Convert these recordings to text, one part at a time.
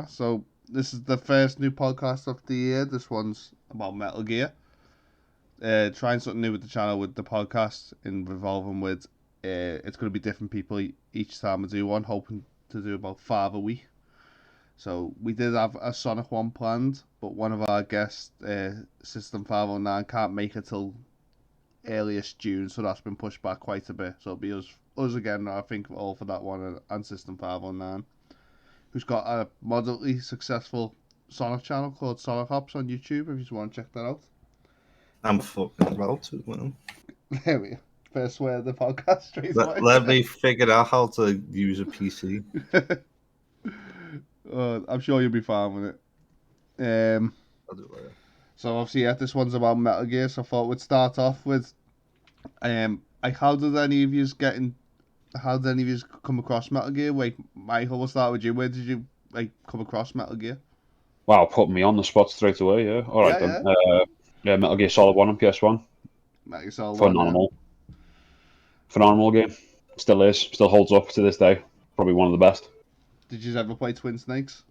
So this is the first new podcast of the year. This one's about Metal Gear. Trying something new with the channel with the podcast and revolving with. It's going to be different people each time I do one. Hoping to do about 5 a week. So we did have a Sonic one planned, but one of our guests, System 509, can't make it till earliest June, so that's been pushed back quite a bit. So it'll be us again, I think, all for that one, and System 509, who's got a moderately successful Sonic channel called Sonic Hops on YouTube, if you want to check that out. I'm fucking about to, man. There we go. First swear of the podcast straight away. Let me figure out how to use a PC. I'm sure you'll be fine with it. I'll do it later. So obviously, yeah, this one's about Metal Gear, so I thought we'd start off with, how did any of you come across Metal Gear? Wait, Michael, we'll start with you. Where did you come across Metal Gear? Wow, put me on the spot straight away, yeah. All right, Yeah, then. Metal Gear Solid 1 on PS1. Metal Gear Solid 1, Phenomenal. Phenomenal game. Still is. Still holds up to this day. Probably one of the best. Did you ever play Twin Snakes?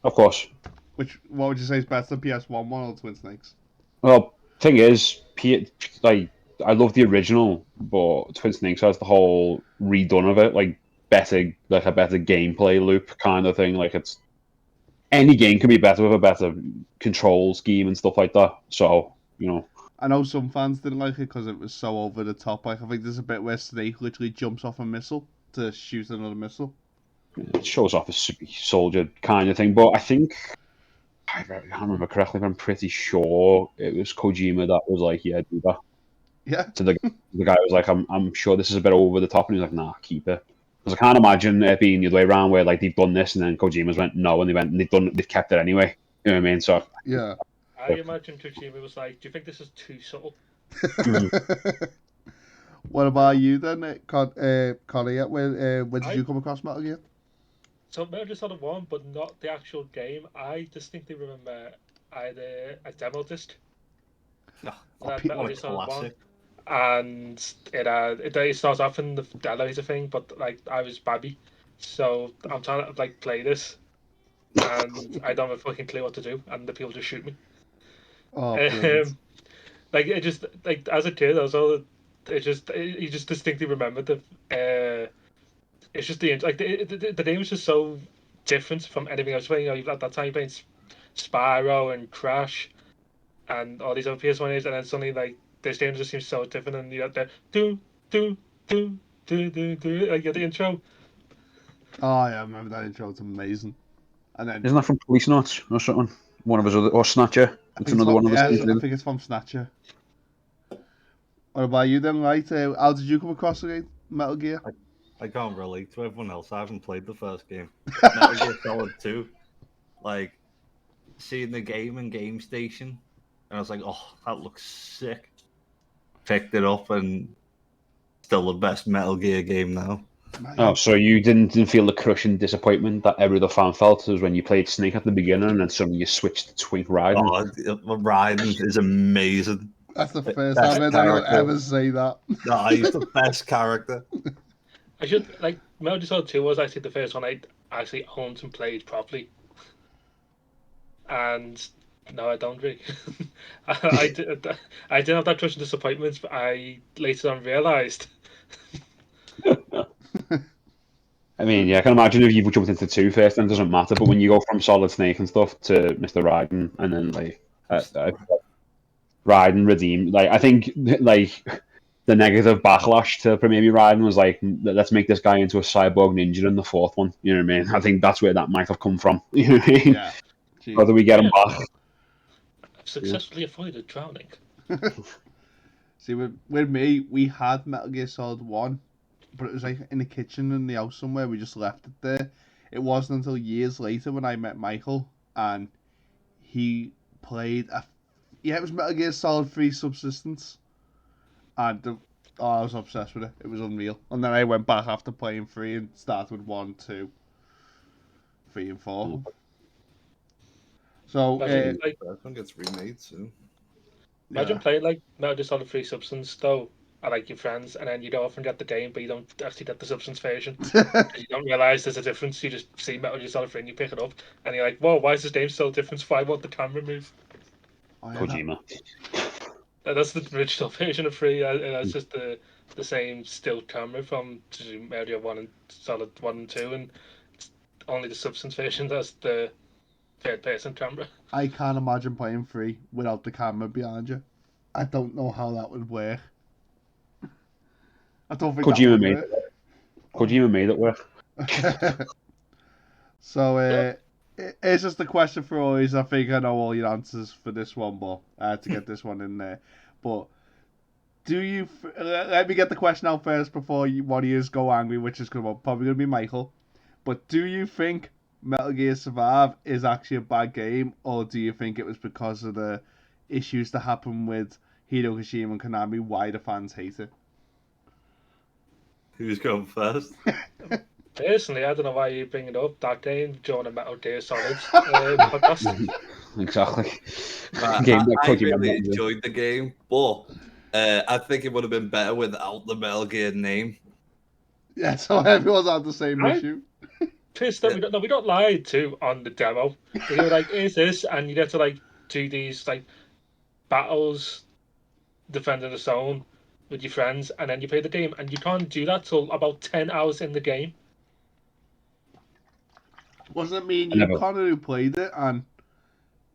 Of course. What would you say is better, PS1 one or Twin Snakes? Well, thing is, I love the original, but Twin Snakes has the whole redone of it, a better gameplay loop kind of thing. Like, it's any game can be better with a better control scheme and stuff like that. So, I know some fans didn't like it because it was so over the top. I think there's a bit where Snake literally jumps off a missile to shoot another missile. It shows off a super soldier kind of thing, but I think, I can't remember correctly, but I'm pretty sure it was Kojima that was like, yeah, do that. Yeah. So the guy was like, I'm sure this is a bit over the top, and he's like, nah, keep it. Because I can't imagine it being the other way around, where they've done this, and then Kojima's went no, and they've kept it anyway. You know what I mean? So yeah. I imagine Kojima was like, do you think this is too subtle? What about you then, Connie? Where did you come across Metal Gear? So Metal Gear Solid 1, but not the actual game. I distinctly remember I had a demo disc. Metal Gear Solid 1. And it starts off in the elevator thing, but I was babby, so I'm trying to play this, and I don't have a fucking clue what to do, and the people just shoot me. Oh, it just as a kid, you just distinctly remembered the. It's just the game was just so different from anything else. At that time, you're playing Spyro and Crash, and all these other PS1 games, and then suddenly this game just seems so different, and you have the do the intro. Oh yeah, I remember that intro. It's amazing. And then isn't that from Police Notes or something? One of his other, or Snatcher? It's another one of his. I think it's from Snatcher. What about you then, right? How did you come across Metal Gear? I can't relate to everyone else. I haven't played the first game. Metal Gear Solid 2. Seeing the game in Game Station, and I was like, oh, that looks sick. Picked it up, and still the best Metal Gear game now. Oh, so you didn't feel the crushing disappointment that every other fan felt was when you played Snake at the beginning, and then suddenly you switched to Twink Raiden? Oh, Raiden is amazing. That's the first time anyone ever say that. No, he's the best character. I should Metal Gear Solid 2 was actually the first one I actually owned and played properly. And no, I don't really. I didn't have that crushing disappointment, but I later on realised. I mean, yeah, I can imagine if you jumped into 2 first, then it doesn't matter. But when you go from Solid Snake and stuff to Mr. Raiden, and then Raiden Redeemed, I think the negative backlash to maybe Raiden was let's make this guy into a cyborg ninja in the 4th one. You know what I mean? I think that's where that might have come from. You know what I mean? Yeah. Whether we get him back. I've successfully avoided drowning. See, with me, we had Metal Gear Solid 1, but it was in the kitchen in the house somewhere. We just left it there. It wasn't until years later when I met Michael, and he played it was Metal Gear Solid 3 Subsistence. And I was obsessed with it. It was unreal. And then I went back after playing 3 and started with 1, 2, 3, and 4. So, I think it's remade soon. Imagine playing Metal Gear Solid 3 Substance though are like your friends, and then you go off and get the game, but you don't actually get the substance version. You don't realize there's a difference. You just see Metal Gear Solid 3 and you pick it up, and you're like, whoa, why is this game still different? Why won't the camera move? Oh, yeah, Kojima. That's the original version of 3. It's just the same still camera from Metal Gear 1 and Solid 1 and 2, and only the substance version that's the third person camera. I can't imagine playing 3 without the camera behind you. I don't know how that would work. I don't think Kojima that would made work. it. Kojima made it work. So, it's just a question for always. I think I know all your answers for this one, but I had to get this one in there. But do you... Let me get the question out first before one of you go angry, which is probably going to be Michael. But do you think Metal Gear Survive is actually a bad game, or do you think it was because of the issues that happened with Hideo Kojima and Konami, why the fans hate it? Who's going first? Personally, I don't know why you bring it up. That game during a Metal Gear Solid podcast. Exactly. I really enjoyed the game, but I think it would have been better without the Metal Gear name. Yeah, so everyone's had the same issue. Pissed that we got lied to on the demo. They were like, "Is this?" And you get to like do these like battles, defending the zone with your friends, and then you play the game, and you can't do that till about 10 hours in the game. Wasn't it me and you, Connor, who played it, and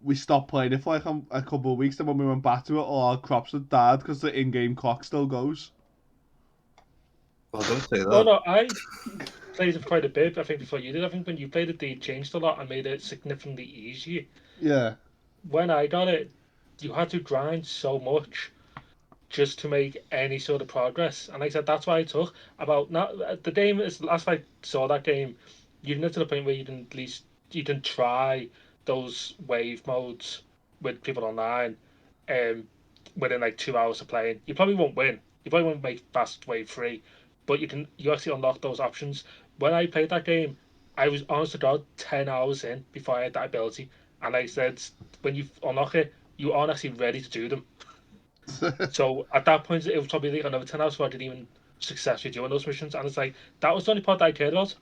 we stopped playing it for like a couple of weeks, then when we went back to it, all our crops had died because the in-game clock still goes. Oh, don't say that. No, I played it quite a bit, I think, before you did. I think when you played it, they changed a lot and made it significantly easier. Yeah. When I got it, you had to grind so much just to make any sort of progress. And like I said, that's why it took about... Not, the game is... Last I saw that game, you didn't get to the point where you didn't try those wave modes with people online within like 2 hours of playing. You probably won't win. You probably won't make fast wave 3, but you actually unlock those options. When I played that game, I was honest to God 10 hours in before I had that ability, and like I said, when you unlock it, you aren't actually ready to do them. So at that point, it was probably like another 10 hours before I didn't even successfully doing those missions, and it's like that was the only part that I cared about.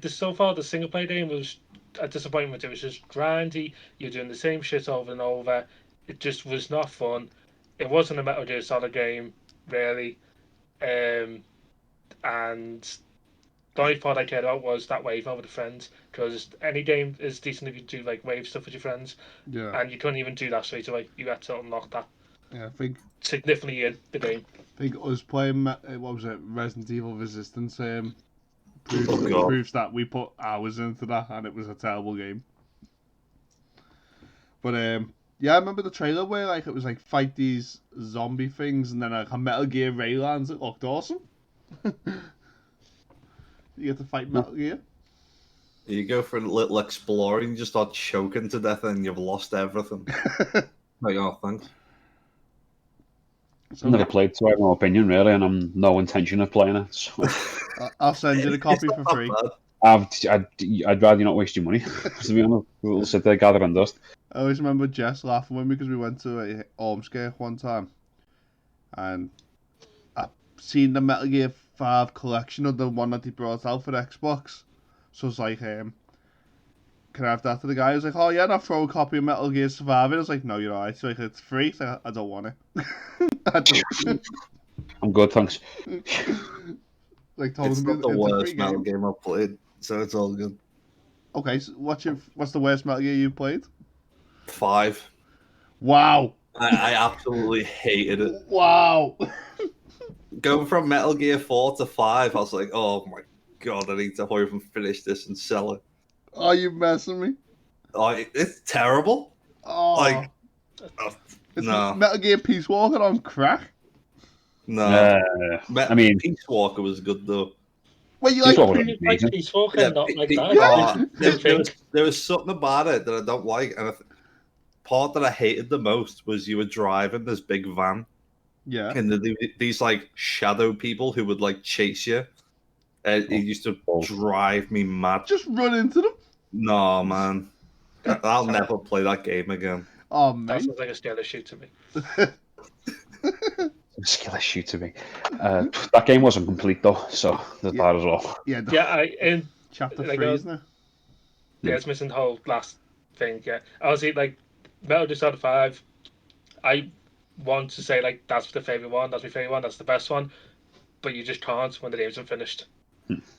So far the single player game was a disappointment. It was just grindy. You're doing the same shit over and over. It just was not fun. It wasn't a Metal Gear Solid game, really. And the only part I cared about was that wave mode with friends, because any game is decent if you do like wave stuff with your friends. Yeah. And you couldn't even do that straight away. You had to unlock that. Yeah, I think significantly in the game. I think us playing what was it, Resident Evil Resistance, proves that we put hours into that, and it was a terrible game. But yeah, I remember the trailer where like it was like fight these zombie things, and then like a Metal Gear Raylands. It looked awesome. You get to fight Metal Gear. You go for a little exploring, you just start choking to death, and you've lost everything. Like, oh, thanks. I've never played, so I have no opinion really, and I'm no intention of playing it. So. I'll send you the copy for free. I'd rather you not waste your money. To be honest, we'll sit there gathering dust. I always remember Jess laughing with me because we went to a Ormskirk one time, and I've seen the Metal Gear 5 collection of the one that they brought out for Xbox. So it's like, can I have that to the guy? He was like, oh yeah, and I'll throw a copy of Metal Gear Survive. I was like, no, you're alright. So like, it's free. So I don't want it. I'm good, thanks. Like, told it's me not the worst Metal game I've played, so it's all good. Okay, so what's the worst Metal Gear you've played? 5. Wow. I absolutely hated it. Wow. Going from Metal Gear 4 to 5, I was like, oh my god, I need to hurry up and finish this and sell it. Are you messing me? Oh, it's terrible. Oh. Like, it's no. Metal Gear Peace Walker on crack? No. I mean, Peace Walker was good though. Well, you like Peace Walker, yeah, not like that. There was something about it that I don't like, and the part that I hated the most was you were driving this big van. Yeah. And these like shadow people who would like chase you. It used to drive me mad. Just run into them? No, man. I'll never play that game again. Oh, man. That sounds like a scary shoot to me. skill issue to me. That game wasn't complete though, so there's that as well. Yeah, chapter like, 3, isn't it? Yeah, it's missing the whole last thing. Yeah, honestly, like Metal Gear Solid 5, I want to say like that's the favorite one. That's my favorite one. That's the best one. But you just can't when the game's unfinished.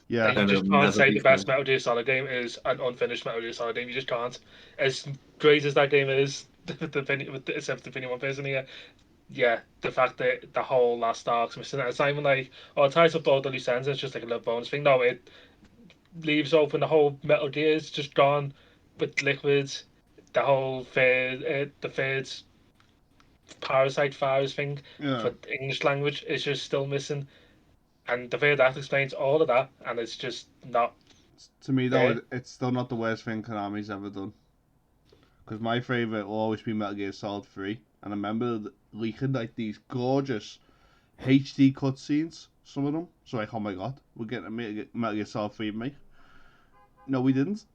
Yeah, Like, you And just it'll can't never say be the best finished. Metal Gear Solid game is an unfinished Metal Gear Solid game. You just can't. As great as that game is, except the opinion one person here, yeah, the fact that the whole last arc's missing, it's not even like, oh, it ties up all the loose ends, it's just like a little bonus thing. No, it leaves open the whole Metal Gear is just gone with liquids. The whole the third parasite virus thing yeah. for English language is just still missing, and the third act explains all of that, and it's just not To me, though, there. it's still not the worst thing Konami's ever done. Because my favourite will always be Metal Gear Solid 3. And I remember leaking like these gorgeous HD cutscenes, some of them. So like, oh my god, we're getting a Metal Gear Solid 3 remake. No, we didn't.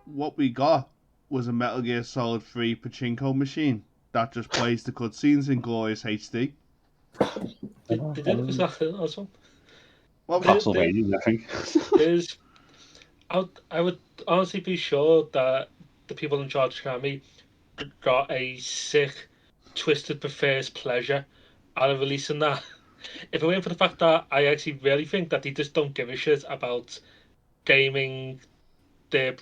What we got was a Metal Gear Solid 3 pachinko machine that just plays the cutscenes in glorious HD. They did it for that also. Well, Castlevania, I think. There's, I would honestly be sure that the people in charge of Konami got a sick, twisted perverse pleasure out of releasing that. If it weren't for the fact that I actually really think that they just don't give a shit about gaming, their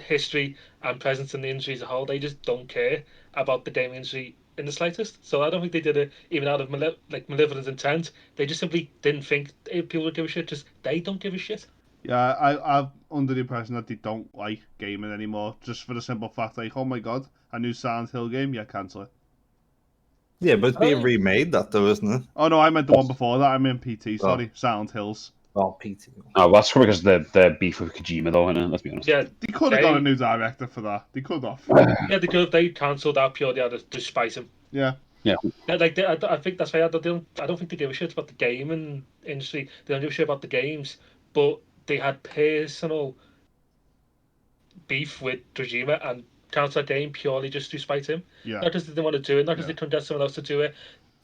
history and presence in the industry as a whole, they just don't care about the gaming industry in the slightest. So I don't think they did it even out of malevolent intent. They just simply didn't think people would give a shit. Just they don't give a shit. yeah, I'm under the impression that they don't like gaming anymore, just for the simple fact, like, oh my god, a new Silent Hill game, yeah, cancel it. Yeah, but it's being remade, that though, isn't it? Oh no, I meant the one before that. I meant PT. Oh. Sorry, Silent Hills. Oh, PT. No, that's probably because the beef with Kojima though, innit? Let's be honest. Yeah, They could have got a new director for that. They could have. yeah, they cancelled that purely out of despite him. Yeah. Yeah. Like I think that's why I don't think they give a shit about the gaming industry. They don't give a shit about the games, but they had personal beef with Kojima and cancelled that game purely just to spite him. Yeah. Not because they didn't want to do it, not because they couldn't get someone else to do it.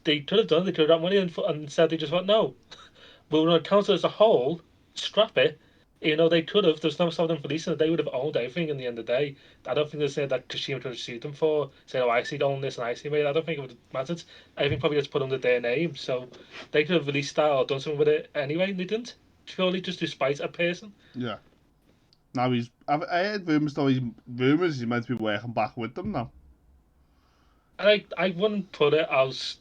They could have done it, they could have got money and instead they just went, no. We're going to cancel as a whole, scrap it. You know, they could have, there's no stopping them from releasing it, they would have owned everything in the end of the day. I don't think they said that Kojima would have sued them for saying, oh, I see own this and I see made. I don't think it would have mattered. I think probably just put under their name. So they could have released that or done something with it anyway, and they didn't. Purely just to spite a person. Yeah. Now I heard rumours though. He's meant to be working back with them now. And I wouldn't put it as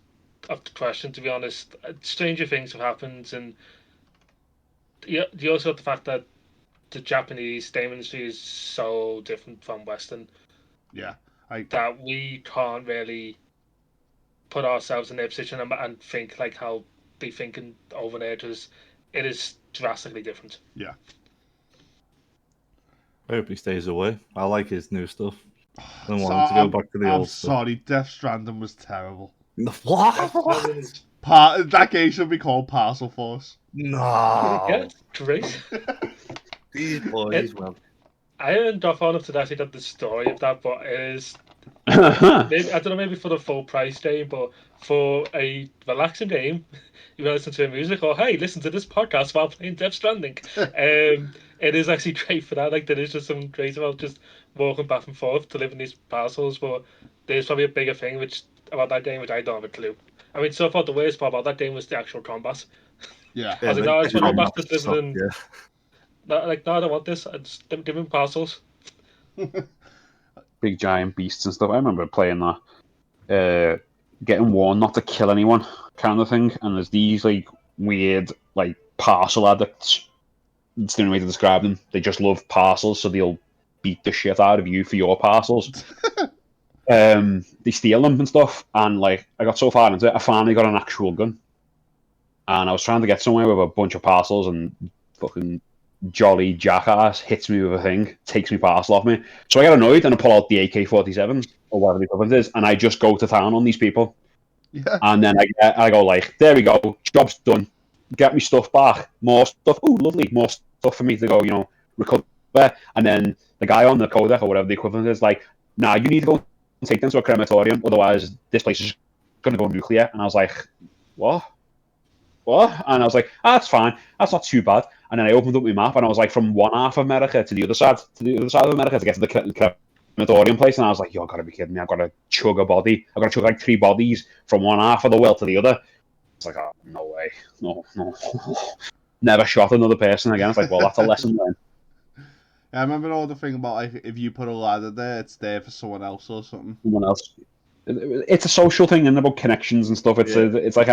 of the question, to be honest. Stranger things have happened, and you also have the fact that the Japanese game industry is so different from Western. Yeah. That we can't really put ourselves in their position and think like how they think over there, because it is drastically different. Yeah. I hope he stays away. I like his new stuff. I don't want him to go back to the old stuff. Sorry, Death Stranding was terrible. What? That game should be called Parcel Force. No. Yeah, great. These boys, well. I haven't got far enough to actually get the story of that, but it is. Maybe, I don't know, maybe for the full price game, but for a relaxing game, you can listen to music or hey, listen to this podcast while playing Death Stranding. It is actually great for that. Like there is just some great about just walking back and forth delivering these parcels, but there's probably a bigger thing about that game which I don't have a clue. I mean, so far the worst part about that game was the actual combat. Yeah. I was like, no, I just want to go back to delivering. No, I don't want this. I just give me parcels. Big giant beasts and stuff. I remember playing that, getting warned not to kill anyone kind of thing. And there's these like weird like parcel addicts. It's the only way to describe them. They just love parcels, so they'll beat the shit out of you for your parcels. They steal them and stuff. And like I got so far into it, I finally got an actual gun. And I was trying to get somewhere with a bunch of parcels, and fucking jolly jackass hits me with a thing, takes me parcel off me. So I get annoyed and I pull out the AK-47 or whatever the equivalent is, and I just go to town on these people. Yeah. And then I go like, there we go, job's done. Get me stuff back, more stuff. Oh, lovely, more stuff for me to go, recover. And then the guy on the codec or whatever the equivalent is like, nah, you need to go and take them to a crematorium, otherwise this place is going to go nuclear. And I was like, what? And I was like, that's fine. That's not too bad. And then I opened up my map, and I was like, from one half of America to the other side, of America to get to the crematorium place. And I was like, you gotta be kidding me. I've got to chug a body. I've got to chug like 3 bodies from one half of the world to the other. It's like, oh, no way. No. Never shot another person again. It's like, well, that's a lesson then. I remember all the thing about like, if you put a ladder there, it's there for someone else or something. Someone else. It's a social thing and about connections and stuff. It's like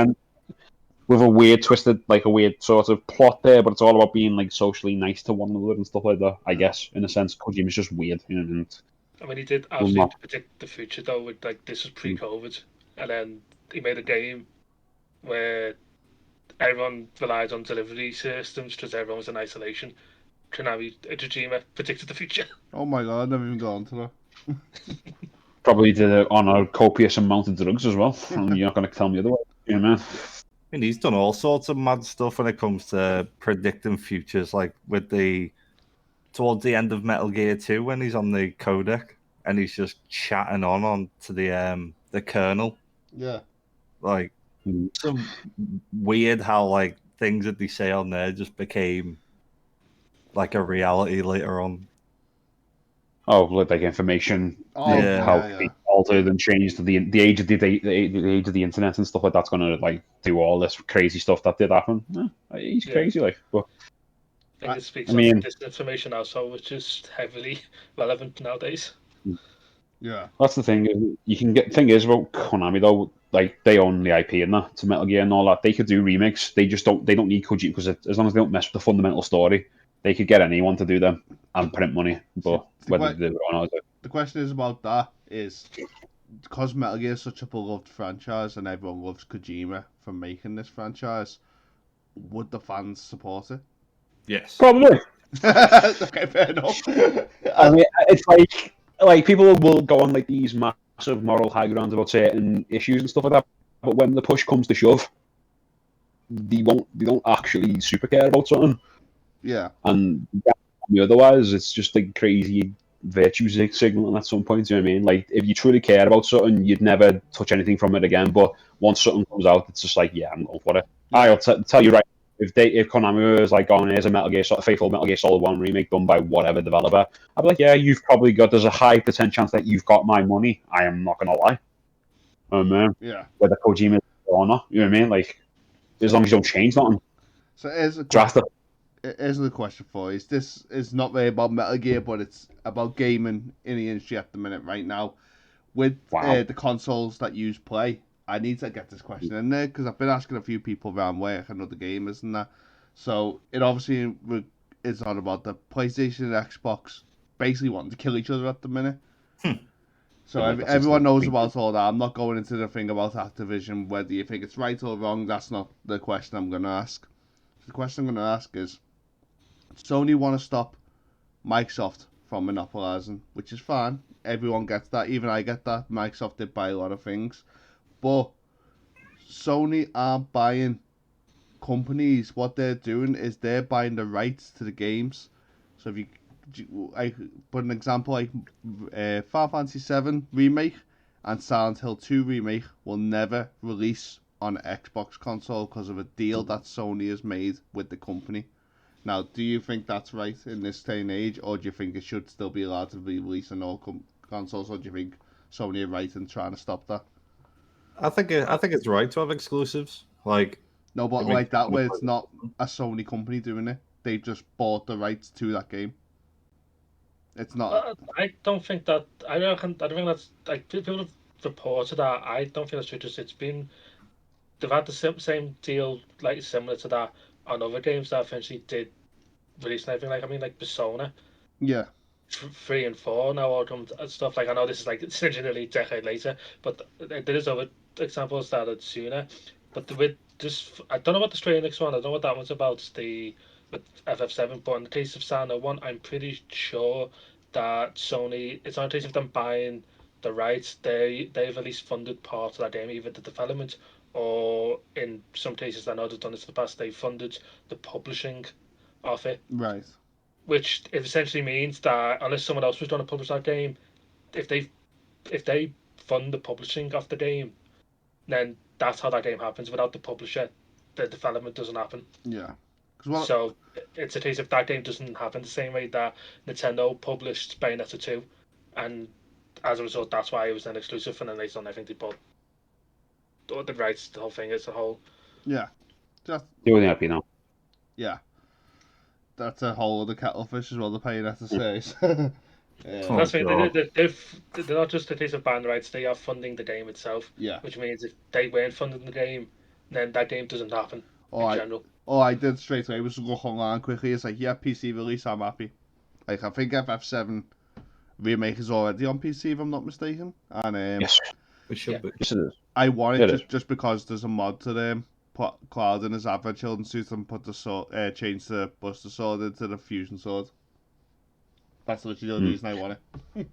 with a weird twisted, like a weird sort of plot there, but it's all about being like socially nice to one another and stuff like that. I guess in a sense, Kojima's just weird. I mean, he did absolutely predict the future though. With like this was pre-COVID, and then he made a game where everyone relied on delivery systems because everyone was in isolation. Konami Kojima predicted the future. Oh my god, I've never even gone to that. Probably did it on a copious amount of drugs as well. You're not going to tell me otherwise, man. And he's done all sorts of mad stuff when it comes to predicting futures, like with towards the end of Metal Gear 2 when he's on the codec and he's just chatting on to the kernel. Yeah. Like some weird how like things that they say on there just became like a reality later on. Oh, like information, Yeah. altered and changed the age of the age of the internet and stuff like that's going to like do all this crazy stuff that did happen. He's crazy, like. But I think it speaks on disinformation also, which is heavily relevant nowadays. Yeah, that's the thing. You can get thing is about Konami though. Like they own the IP and that to Metal Gear and all that. They could do remakes. They just don't. They don't need Kojima because as long as they don't mess with the fundamental story, they could get anyone to do them and print money. But whether they do it or not, the question is about that is because Metal Gear is such a beloved franchise and everyone loves Kojima for making this franchise. Would the fans support it? Yes, probably. Okay, fair enough. I mean, it's like people will go on like these massive moral high grounds about certain issues and stuff like that, but when the push comes to shove, they don't actually super care about something. Yeah. And otherwise, it's just like crazy virtue signaling at some point. You know what I mean? Like if you truly care about something, you'd never touch anything from it again. But once something comes out, it's just like, yeah, I'm going for it. Yeah. I'll tell you right. If Konami was like, oh, here's a faithful Metal Gear Solid 1 remake done by whatever developer, I'd be like, yeah, there's a high percent chance that you've got my money. I am not gonna lie. Yeah. Whether Kojima or not, you know what I mean? Like, as long as you don't change nothing. So here's the question for you. This is not really about Metal Gear, but it's about gaming in the industry at the minute right now. With the consoles that you play, I need to get this question in there because I've been asking a few people around work and other gamers and that. So it obviously is not about the PlayStation and Xbox basically wanting to kill each other at the minute. So everyone knows about all that. I'm not going into the thing about Activision, whether you think it's right or wrong. That's not the question I'm going to ask. The question I'm going to ask is, Sony want to stop Microsoft from monopolizing, which is fine. Everyone gets that. Even I get that. Microsoft did buy a lot of things. But Sony aren't buying companies. What they're doing is they're buying the rights to the games. So if I put an example like Final Fantasy VII Remake and Silent Hill 2 Remake will never release on Xbox console because of a deal that Sony has made with the company. Now, do you think that's right in this day and age, or do you think it should still be allowed to be released on all consoles, or do you think Sony are right in trying to stop that? I think it's right to have exclusives. Like no, but like that where it's not a Sony company doing it; they just bought the rights to that game. It's not. I don't think that. I don't think that's like people have reported that. I don't think that's true. Just they've had the same deal like similar to that on other games that eventually did release and everything. Like I mean, like Persona. Yeah. 3 and 4 now all come and stuff. Like I know this is like essentially a decade later, but there is other examples that are sooner. But with this, I don't know what the Stray Enix one. I don't know what that one's about. With FF7, but in the case of Sano 1, I'm pretty sure that Sony, it's not a case of them buying the rights. They've at least funded part of that game, either the development or in some cases, I know they've done this in the past. They funded the publishing of it. Right. Which essentially means that unless someone else was going to publish that game, if they fund the publishing of the game, then that's how that game happens. Without the publisher, the development doesn't happen. Yeah. So it's a case of that game doesn't happen the same way that Nintendo published Bayonetta 2, and as a result, that's why it was an exclusive, and then later on, I think they bought the rights. The whole thing is the whole. Yeah. Just The only thing I'd be now. yeah. That's a whole other kettle of fish as well. The Bayonetta series. Oh, That's the God. thing. They're not just a case of buying the rights; they are funding the game itself. Yeah. Which means if they weren't funding the game, then that game doesn't happen in general. All I did straight away was look online quickly. It's like, yeah, PC release, I'm happy. Like, I think FF7 Remake is already on PC, if I'm not mistaken. And Yes, It should be. yes, it is. I want It it just because there's a mod to put Cloud in his Advent Children suit and put the sword, change the Buster Sword into the Fusion Sword. That's literally the reason I want it.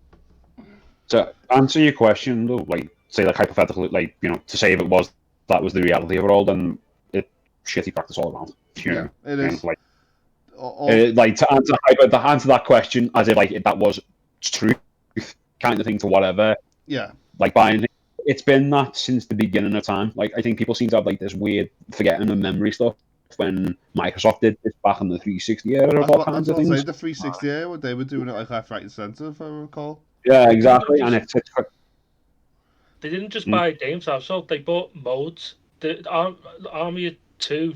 To answer your question, though, like, say, like, hypothetically, like, you know, to say if it was, that was the reality of it all, then it's shitty practice all around. You know? It is. Like, All- like to answer that question as if like that was truth kind of thing to whatever, yeah. like buying it's been that since the beginning of time. Like I think people seem to have like this weird forgetting and memory stuff when Microsoft did this back in the 360 era of all kinds of things. The 360 era, when they were doing it like left, right, and centre, if I recall. Yeah, exactly. And it's They didn't just buy games also, they bought modes. The Army 2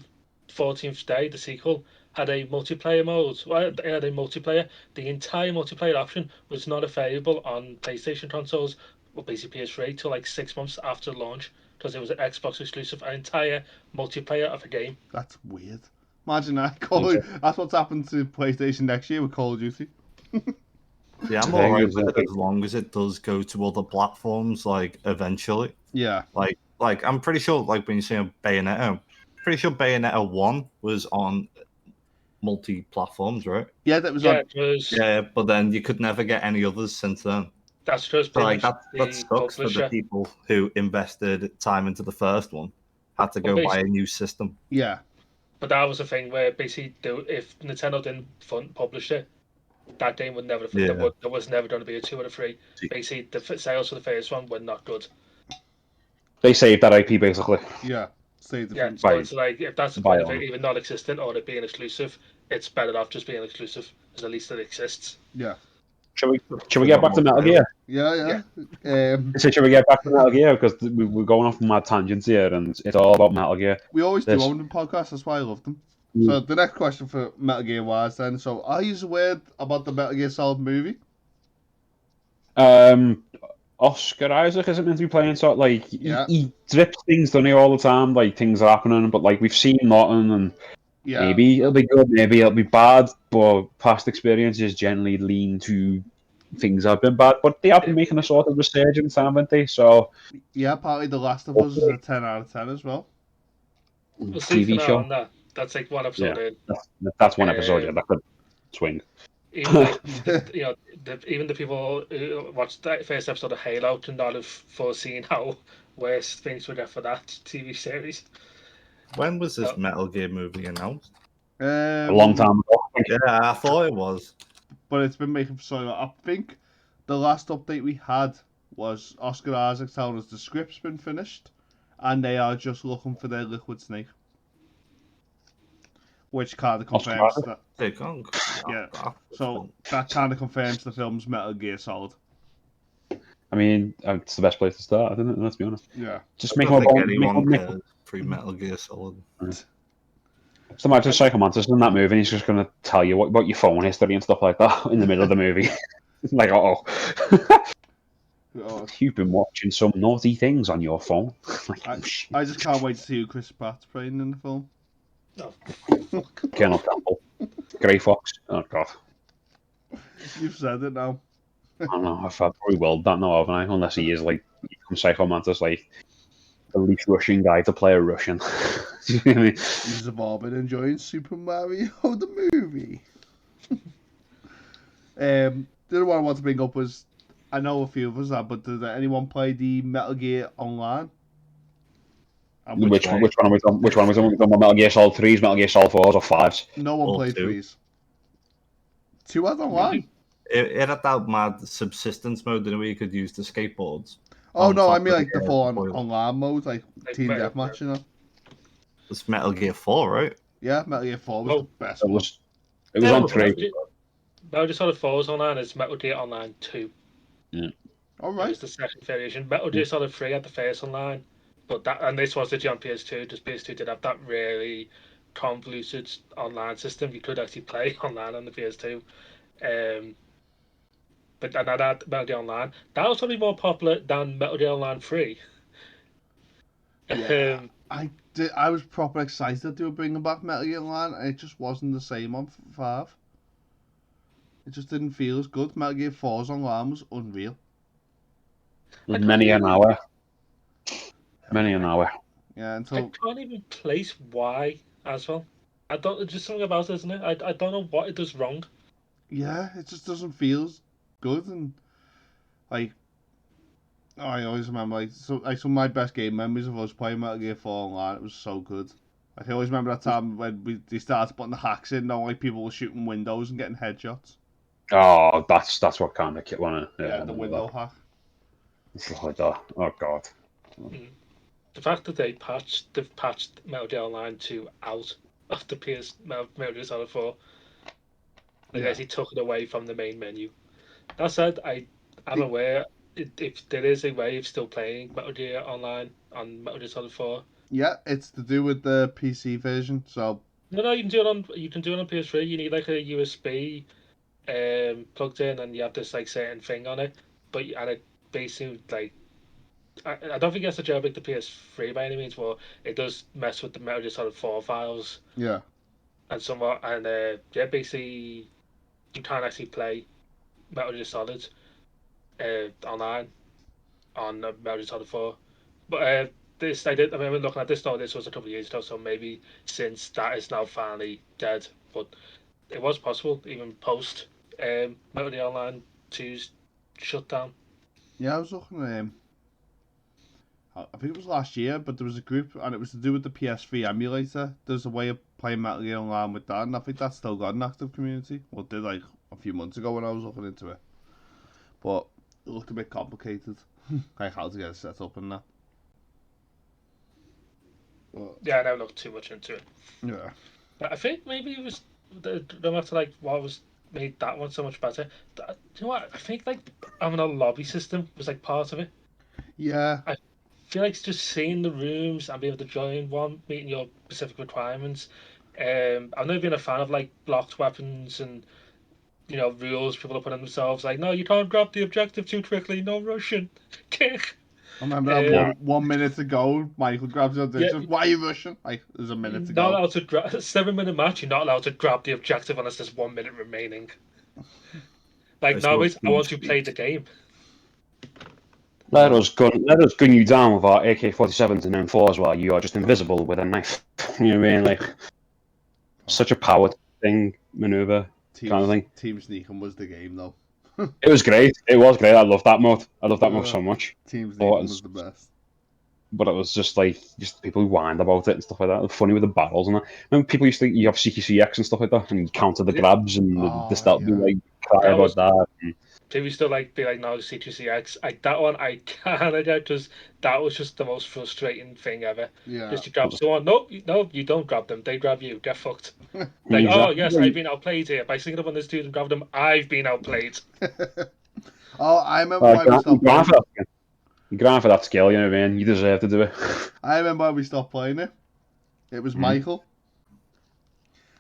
14th Day, the sequel, had a multiplayer mode. Well, it had a multiplayer. The entire multiplayer option was not available on PlayStation consoles, or basically PS3, till like 6 months after launch, because it was an Xbox exclusive, an entire multiplayer of a game. That's weird. Imagine that. That's what's happened to PlayStation next year with Call of Duty. Yeah, I'm alright with it as long as it does go to other platforms, like eventually. Yeah. Like I'm pretty sure, like when you say Bayonetta, pretty sure Bayonetta 1 was on multi-platforms, right? Yeah, that was Yeah, on. it was. Yeah, but then you could never get any others since then. That's just So like the that sucks for the publisher. people who invested time into the first one. Had to go buy a new system. Yeah. But that was the thing where basically, if Nintendo didn't publish it, that game would never. Yeah. There was never going to be a 2 or a 3. Basically, the sales for the first one were not good. They saved that IP basically. Yeah. Save the Yeah, from- so it's like if that's the Buy point of on it, even non-existent or it being exclusive, it's better off just being exclusive, because at least it exists. Yeah. Should we get back to Metal Gear? Yeah. So should we get back to Metal Gear because we're going off mad tangents here and it's all about Metal Gear. We always do on the podcast, that's why I love them. So the next question for Metal Gear was then, so are you aware about the Metal Gear Solid movie? Oscar Isaac isn't meant to be playing, so like Yeah. he drips things, doesn't he, all the time? Like things are happening, but like we've seen nothing, and Yeah. maybe it'll be good, maybe it'll be bad. But past experiences generally lean to things have been bad, but they have been making a sort of resurgence, haven't they? So Yeah, apparently The Last of Us is a 10 out of 10 as well. We'll see TV for show. now on that. That's like one episode in. That's one episode. Yeah, that could swing. Even like, even the people who watched that first episode of Halo could not have foreseen how worse things would get for that TV series. When was this Metal Gear movie announced? A long time ago. Yeah, I thought it was. But it's been making so long. I think the last update we had was Oscar Isaac telling us the script's been finished and they are just looking for their Liquid Snake. Which kind of confirms that. Yeah. So that kind of confirms the film's Metal Gear Solid. I mean, it's the best place to start, isn't it? Let's be honest. Yeah. Just make anyone cares for Metal Gear Solid. So imagine Psycho Mantis in that movie, and he's just going to tell you what your phone history and stuff like that in the middle of the movie. Like, you've been watching some naughty things on your phone. Like, I just can't wait to see who Chris Pratt's playing in the film. Oh, Colonel Campbell, Grey Fox. Oh god, you've said it now. I don't know. I've probably willed that now, haven't I? Unless he is like Psycho Mantis, like the least Russian guy to play a Russian. You know what I mean? You've all been enjoying Super Mario the movie. The other one I want to bring up was, I know a few of us have, but did anyone play the Metal Gear Online? And Which one was on? Which one was on? Metal Gear Solid 3s, Metal Gear Solid 4s, or 5s? No one played 3s. 2 had online. It had that mad subsistence mode, didn't it, where you could use the skateboards. Oh on no, I top mean of like the full on boiler. online mode, like Team Metal Deathmatch, you know. It's Metal Gear 4, right? Yeah, Metal Gear 4 was Oh, the best It one. was it was Yeah, on it three. Metal Gear Solid 4's online is Metal Gear Online 2. All It right. was the second variation. Metal Gear Solid 3 had the first online, but this was the on PS2. Just PS2 did have that really convoluted online system. You could actually play online on the PS2. Um, but that had Metal Gear Online. That was probably more popular than Metal Gear Online 3. Yeah, I did. I was proper excited that they were bringing back Metal Gear Online, and it just wasn't the same on 5. It just didn't feel as good. Metal Gear 4's online was unreal. With I can't many an even, hour. Many an hour. Yeah, I until can't even place why as well. I don't. There's just something about it, isn't it? I don't know what it does wrong. yeah, it just doesn't feel as good. And like, I always remember like some of my best game memories of us playing Metal Gear 4 online. It was so good. I always remember that time when they started putting the hacks in. Now like people were shooting windows and getting headshots. Oh, that's what kind of kit one. Yeah, I Yeah, the remember window that. hack. Stuff like that. Oh god. Mm. The fact that they've patched Metal Gear Online 2 out of the Metal Gear Solid 4. Like Yeah. actually took it away from the main menu. That said, I'm The- aware if there is a way of still playing Metal Gear Online on Metal Gear Solid 4. Yeah, it's to do with the PC version. So No, you can do it on PS3. You need like a USB plugged in, and you have this like certain thing on it. And it basically like I don't think it has to jailbreak the PS3 by any means, but it does mess with the Metal Gear Solid 4 files yeah, and somewhat. And yeah, basically you can't actually play Metal Gear Solid online on Metal Gear Solid 4. But I remember looking at this though. This was a couple of years ago, so maybe since that is now finally dead. But it was possible even post Metal Gear Online 2's shutdown. yeah. I was looking at I think it was last year, but there was a group, and it was to do with the PS3 emulator. There's a way of playing Metal Gear Online with that, and I think that's still got an active community. Well, it did like a few months ago when I was looking into it, but it looked a bit complicated, like how to get it set up and that. But, Yeah, I never looked too much into it. yeah, But I think maybe it was no matter like what was made that one so much better. You know what? I think like having a lobby system was like part of it. yeah, I feel like just seeing the rooms and being able to join one, meeting your specific requirements. I've never been a fan of like blocked weapons and rules people are putting themselves like, no, you can't grab the objective too quickly, no Russian kick. I remember that Um, 1 minute to go. Michael grabs the yeah, objective. Why are you rushing? Like there's a you're minute to not go. allowed to grab 7 minute match. You're not allowed to grab the objective unless there's 1 minute remaining. Like It's more nowadays, I team want to play speak. the game. Well, Let us gun you down with our AK-47s and M4s while you are just invisible with a knife. You know what I mean? Like such a power thing maneuver kind of thing. Team Sneaking was the game though. It was great. It was great. I love that mode. I love that mode uh, so much. Team But Sneaking was the best. but it was just like just people who whined about it and stuff like that. It was funny with the battles and that. Remember people used to you have CQCX and stuff like that, and you counter the Yeah, grabs and the Oh stuff be yeah, like cry that about was that. people still like be like no C2CX. That one I can't get because that was just the most frustrating thing ever. yeah. Just you grab someone, no, you don't grab them. They grab you. Get fucked. Like, oh yes, I've Exactly. been outplayed here by singing up on this dude and grab them. I've been outplayed. Oh, I remember why we stopped playing it. You grind for that skill, you know what I mean? You deserve to do it. I remember why we stopped playing it. It was Mm. Michael.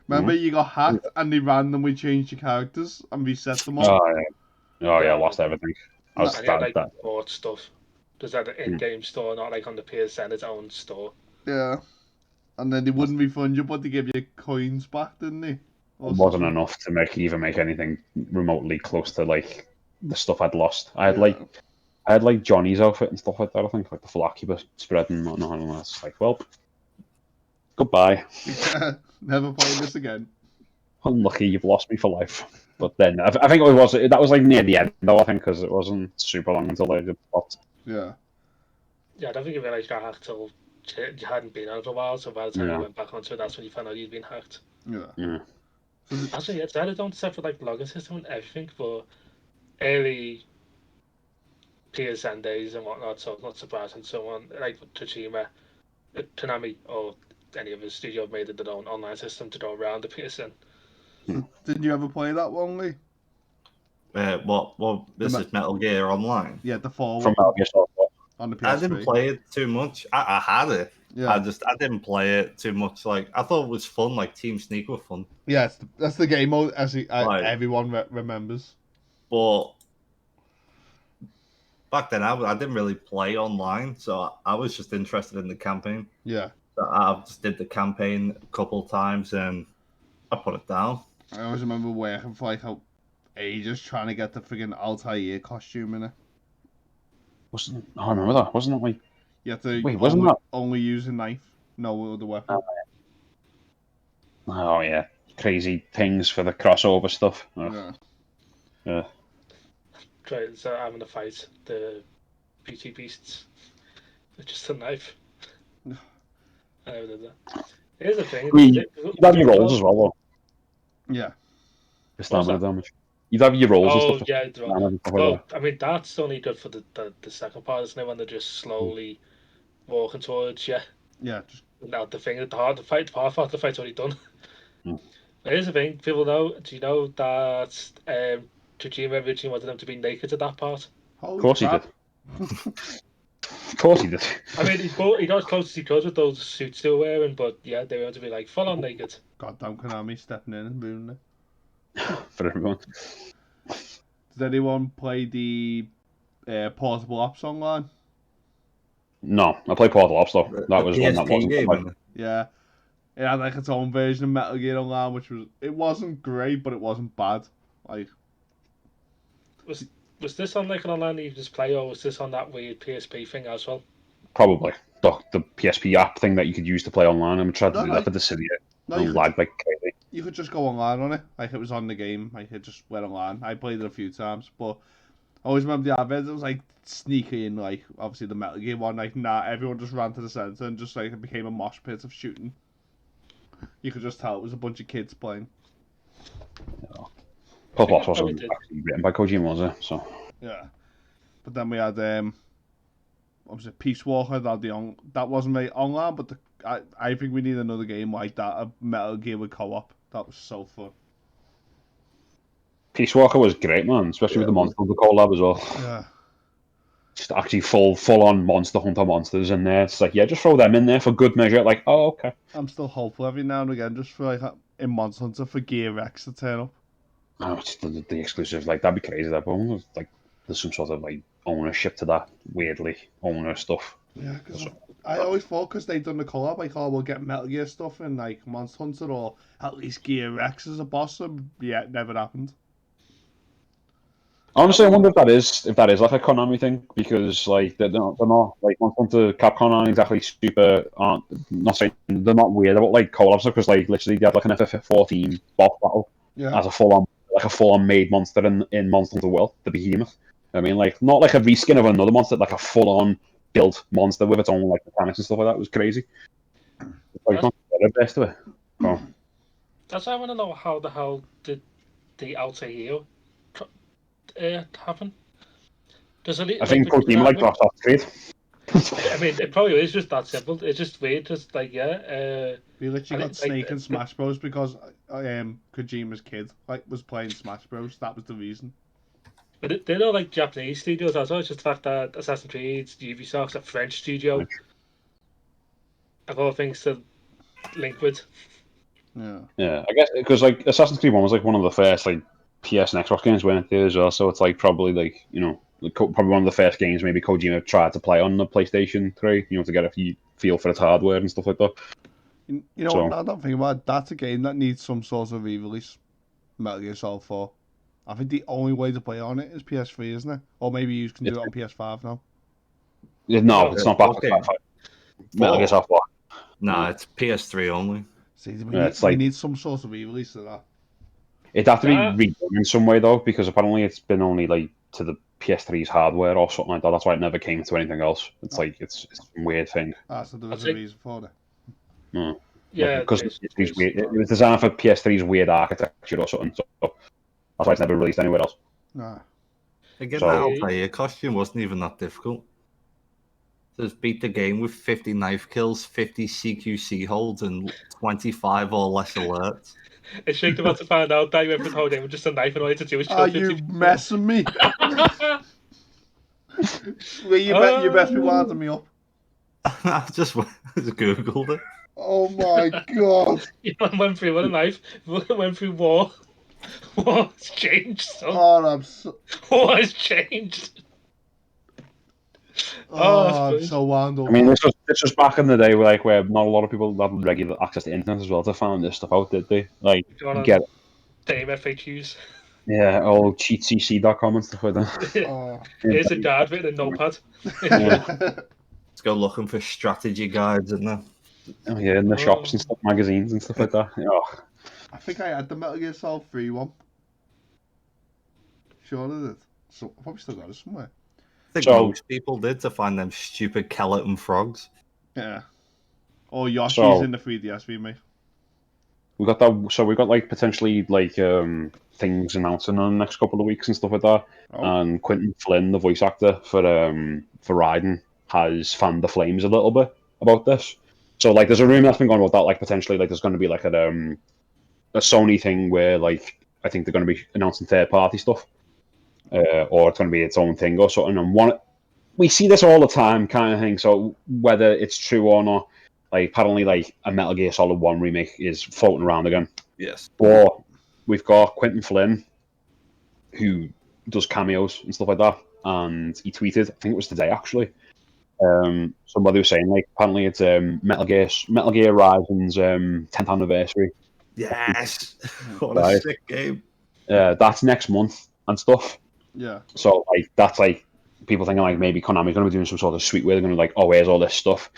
Remember you got hacked and they randomly changed your characters and reset them all? Oh yeah. Oh yeah, No, lost everything. I No. was and he had like that. bought stuff. Just had an in-game store, not like on the PSN its own store. Yeah. And then they wouldn't refund you, but they give you coins back, didn't they? It Or wasn't something. enough to make anything remotely close to like the stuff I'd lost. Yeah. I had like Johnny's outfit and stuff like that. I think like the Falaki spread and whatnot. And I was like, well, goodbye. Yeah. Never playing this again. Unlucky, you've lost me for life. But then I think that was like near the end though. I think because it wasn't super long until they did stopped. Yeah. Yeah, I don't think you realised you got hacked till you hadn't been on it for a while. So by the time you Yeah, went back onto it, that's when you found out you'd been hacked. Yeah. yeah. So Actually, it's added on set for like login system and everything, but early PSN days and whatnot, so it's not surprising someone like Tsushima, Konami, or any of his studio made it their own online system to go around the PSN. So, didn't you ever play that one, Lee? This is Metal Gear Online. Yeah, the 4 From Metal Gear Solid 4. on the PS3. I didn't play it too much. I had it. Yeah. I didn't play it too much. Like I thought it was fun. Like Team Sneak was fun. Yeah, that's the game mode as Right. everyone remembers. But back then, I didn't really play online, so I was just interested in the campaign. Yeah. So I just did the campaign a couple of times and I put it down. I always remember working for like ages trying to get the friggin' Altair costume in it. I remember that. Wasn't it like... You have to Wait, wasn't that... only use a knife, no other weapon. Oh, yeah. Crazy things for the crossover stuff. Yeah. Try having to fight the beauty beasts with just a knife. I never did that. Here's the thing. You'd have your rolls as well, though. Yeah. The stamina damage. You'd have your rolls and stuff. Yeah. Well, I mean, that's only good for the second part, isn't it? When they're just slowly walking towards you. Yeah. Just... Now the thing, the hard part of the fight's already done. Mm. Here's the thing. People know. Do you know that Tsushima originally wanted them to be naked at that part? Of course he did. Of course he did. I mean, he got as close as he could with those suits they were wearing, but yeah, they were going to be like full on naked. Goddamn Konami stepping in and ruining it. For everyone. Did anyone play the Portable Ops online? No, I played Portal Ops though. That was one that wasn't game. Yeah. It had like its own version of Metal Gear Online, which wasn't great, but it wasn't bad. Like, was this on like an online that you just play, or was this on that weird PSP thing as well? Probably the PSP app thing that you could use to play online. I'm trying to do that for the city. No, lag like crazy. You could just go online on it, like it was on the game. Like it just went online. I played it a few times, but I always remember the adverts. It was like sneaky in, like obviously the Metal Gear one. Like everyone just ran to the center and just like it became a mosh pit of shooting. You could just tell it was a bunch of kids playing. Portal Ops wasn't actually written by Kojima, was it? So yeah, but then we had what was it, Peace Walker? That wasn't very online, but I think we need another game like that, a Metal Gear with co-op. That was so fun. Peace Walker was great, man, especially with the Monster Hunter collab as well. Yeah. Just actually full on Monster Hunter monsters in there. It's like, yeah, just throw them in there for good measure. Like, oh, okay. I'm still hopeful every now and again, just for like in Monster Hunter for Gear Rex to turn up. Oh, it's the exclusive. Like, that'd be crazy. That, but like, there's some sort of like ownership to that weirdly owner stuff. Yeah, because I always thought because they'd done the collab, like, oh, we'll get Metal Gear stuff in like Monster Hunter or at least Gear Rex as a boss. And yeah, it never happened. Honestly, I wonder if that is like a Konami thing, because like they're not like Monster Hunter Capcom aren't exactly super. Not saying they're not weird about like collabs, because like literally they had like an FF14 boss battle as a full on made monster in Monster Hunter World, the Behemoth. I mean, like not like a reskin of another monster, like a full on built monster with its own like mechanics and stuff like that. It was crazy. Like, not the best of it. Oh. That's why I want to know how the hell did the Altair happen? I think Kojima like that great. I mean, it probably is just that simple. It's just weird, just like we literally got Snake in Smash Bros because Kojima's kid was playing Smash Bros. That was the reason. But they're not like Japanese studios as well. It's just the fact that Assassin's Creed, Ubisoft's a French studio. I've got things to link with. Yeah, I guess because like Assassin's Creed 1 was like one of the first like PS and Xbox games went there as well, so it's like probably like, you know, probably one of the first games maybe Kojima tried to play on the PlayStation 3, you know, to get a feel for its hardware and stuff like that. You know, so, I don't think about it, that's a game that needs some sort of re-release. Metal Gear Solid 4. I think the only way to play on it is PS3, isn't it? Or maybe you can do it on PS5 now. No, it's not back to PS5. Metal Gear Solid 4. Nah, it's PS3 only. See, we need some sort of re-release of that. It'd have to be redone in some way though, because apparently it's been only like to the PS3's hardware or something like that. That's why it never came to anything else. It's like it's a weird thing. So there was a reason for it. No. Yeah, because it was designed for PS3's weird architecture or something. So that's why it's never released anywhere else. Nah. Again, So- that Altair costume wasn't even that difficult. Just beat the game with 50 knife kills, 50 CQC holds, and 25 or less alerts. It's Jake about to find out that you went for the whole game with just a knife and all you had to do is kill Are 50 you people. messing me? Well, you best be winding me up. I just googled it. Oh my god. You went through with a knife, went through war. War has changed, son. Oh, I'm so, War has changed. That's I'm brilliant. so wound up. I mean, this was back in the day where not a lot of people had regular access to internet as well to find this stuff out, did they? Like, Go on get Dame FAQs. all cheatcc.com and stuff like that. Oh. Here's a dad with a notepad. Let's go looking for strategy guides and that. Oh, yeah, in the shops and stuff, magazines and stuff like that. Oh, I think I had the Metal Gear Solid 3 one. Sure I did. So I've probably still got it somewhere. I think So- most people did to find them stupid skeleton frogs. Yeah. Or Yoshi's So- in the 3DS remake. we got that. So we got like potentially like things announcing in the next couple of weeks and stuff like that. Oh. And Quentin Flynn, the voice actor for Raiden, has fanned the flames a little bit about this. So like, there's a rumor that's been going about that. Like potentially, like there's going to be like a Sony thing where like I think they're going to be announcing third party stuff, or it's going to be its own thing or something. And we see this all the time, kind of thing. So whether it's true or not, like apparently, like a Metal Gear Solid 1 remake is floating around again. Yes. Or we've got Quentin Flynn, who does cameos and stuff like that, and he tweeted, I think it was today actually. Somebody was saying like apparently it's Metal Gear Risen's 10th anniversary. Yes. What a Right. sick game. That's next month and stuff. Yeah. So like that's like people thinking like maybe Konami's going to be doing some sort of sweet way. They're going to be like, oh, here's all this stuff.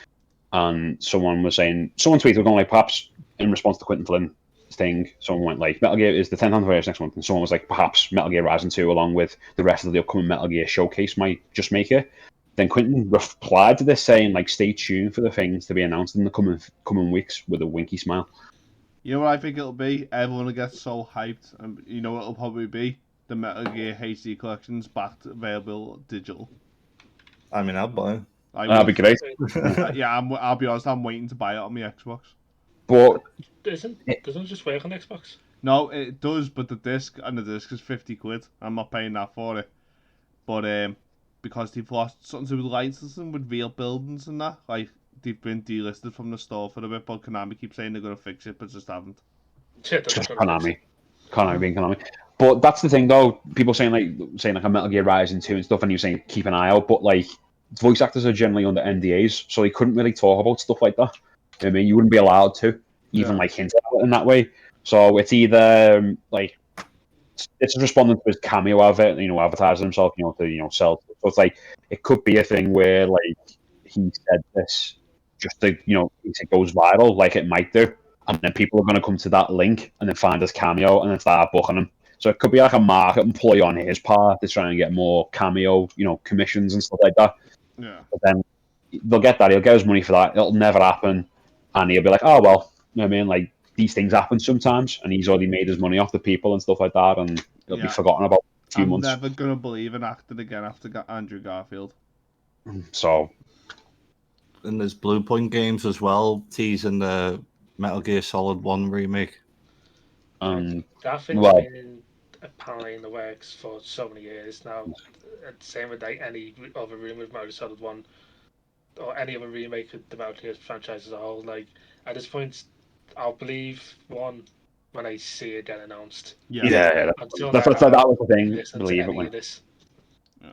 And someone tweeted going like perhaps in response to Quentin Flynn thing, someone went like Metal Gear is the 10th anniversary next month, and someone was like perhaps Metal Gear Rising 2 along with the rest of the upcoming Metal Gear showcase might just make it. Then Quentin replied to this saying like stay tuned for the things to be announced in the coming weeks with a winky smile. You know what I think it'll be? Everyone will get so hyped, and you know what it'll probably be? The Metal Gear HD collections back to available digital. I mean, I'll buy it. That'd be great. Yeah, I'll be honest. I'm waiting to buy it on my Xbox. But Doesn't it just work on Xbox? No, it does, but the disc is 50 quid. I'm not paying that for it. But because they've lost something to do with licensing with real buildings and that, like they've been delisted from the store for a bit. But Konami keeps saying they're gonna fix it, but just haven't. Shit, that's just not gonna fix Konami being Konami. But that's the thing though. People saying like a Metal Gear Rising 2 and stuff, and you saying keep an eye out. But like voice actors are generally under NDAs, so they couldn't really talk about stuff like that. I mean, you wouldn't be allowed to even like hint at it in that way. So it's either like it's responding to his cameo advert, advertising himself, to sell. So it's like it could be a thing where like he said this just to if it goes viral, like it might do, and then people are going to come to that link and then find his cameo and then start booking him. So it could be like a marketing ploy on his part to try and get more cameo, commissions and stuff like that. Yeah. But then they'll get that. He'll get his money for that. It'll never happen, and he'll be like, "Oh well," you know what I mean? Like these things happen sometimes, and he's already made his money off the people and stuff like that, and it'll be forgotten about a few I'm months. never gonna believe an actor again after Andrew Garfield. So, and there's Blue Point Games as well, teasing the Metal Gear Solid 1 remake. That thing's well, been apparently in the works for so many years now. Same with like any other remake of Metal Gear Solid 1 or any other remake of the Metal Gear franchise as a whole. Like at this point, I'll believe one when I see it get announced. yeah. Until That was the thing. listen Believe to it any when. of this.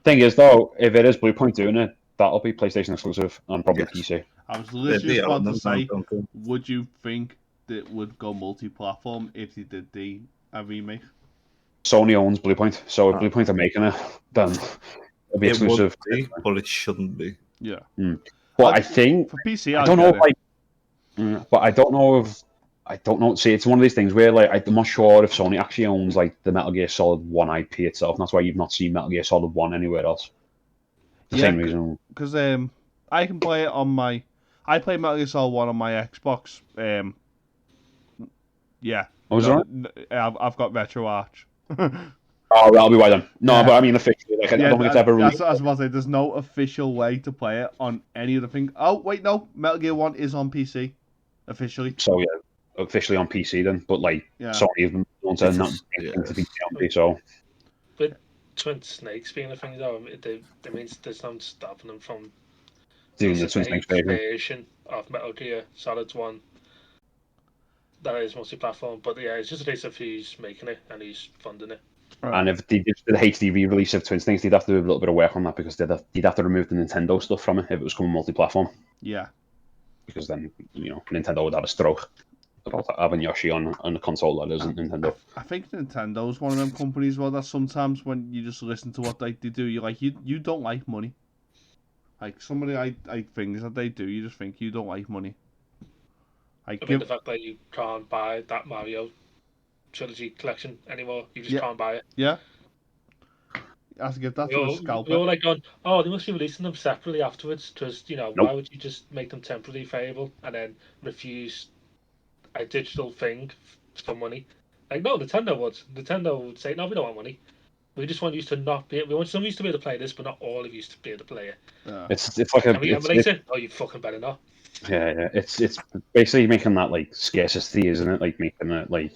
Thing is, though, if it is Blue Point doing it, that'll be PlayStation exclusive and probably PC. I was literally They're about to the say, owners, would you think that would go multi-platform if they did a remake? Sony owns Blue Point, so if Blue Point are making it, then it'll be It exclusive. would be, but it shouldn't be. Yeah. But I think for PC, I don't know if but I don't know if I don't know. See, it's one of these things where like I'm not sure if Sony actually owns like the Metal Gear Solid 1 IP itself. And that's why you've not seen Metal Gear Solid 1 anywhere else. The same reason. Because I can play it on I play Metal Gear Solid 1 on my Xbox. Yeah. Oh, is that? I've got RetroArch. Oh, that'll be why then. No, Yeah. but I mean officially, like I don't think it's ever That's released. what I was about to say. There's no official way to play it on any other thing. Oh, wait, no. Metal Gear 1 is on PC. Officially. So yeah, officially on PC then. But like Sony have been known to not to be on PC. So With Twin Snakes being a thing, though, it means there's no stopping them from doing the releasing Twin a Snakes version. version of Metal Gear Solid 1 that is multi-platform. But yeah, it's just a case of who's making it and who's funding it. Right. And if they did the HD re-release of Twin Snakes, they'd have to do a little bit of work on that because they'd have to remove the Nintendo stuff from it if it was coming multi-platform. Yeah. Because then Nintendo would have a stroke about having Yoshi on a console that isn't Nintendo. I think Nintendo's one of them companies that sometimes when you just listen to what they do, you're like, you don't like money. Like some of the things that they do, you just think you don't like money. I mean, the fact that you can't buy that Mario trilogy collection anymore, you just can't buy it. Yeah. You have to give that to a scalper. We're all like going, oh, they must be releasing them separately afterwards. Just why would you just make them temporarily playable and then refuse a digital thing for money? Like, no, Nintendo would say, no, we don't want money. We just want you to not be. We want some of you to be able to play this, but not all of you to be able to play it. Yeah. It's like a. Can we emulate it? Oh, you fucking better not. Yeah. It's basically making that like scarcity, isn't it? Like making it like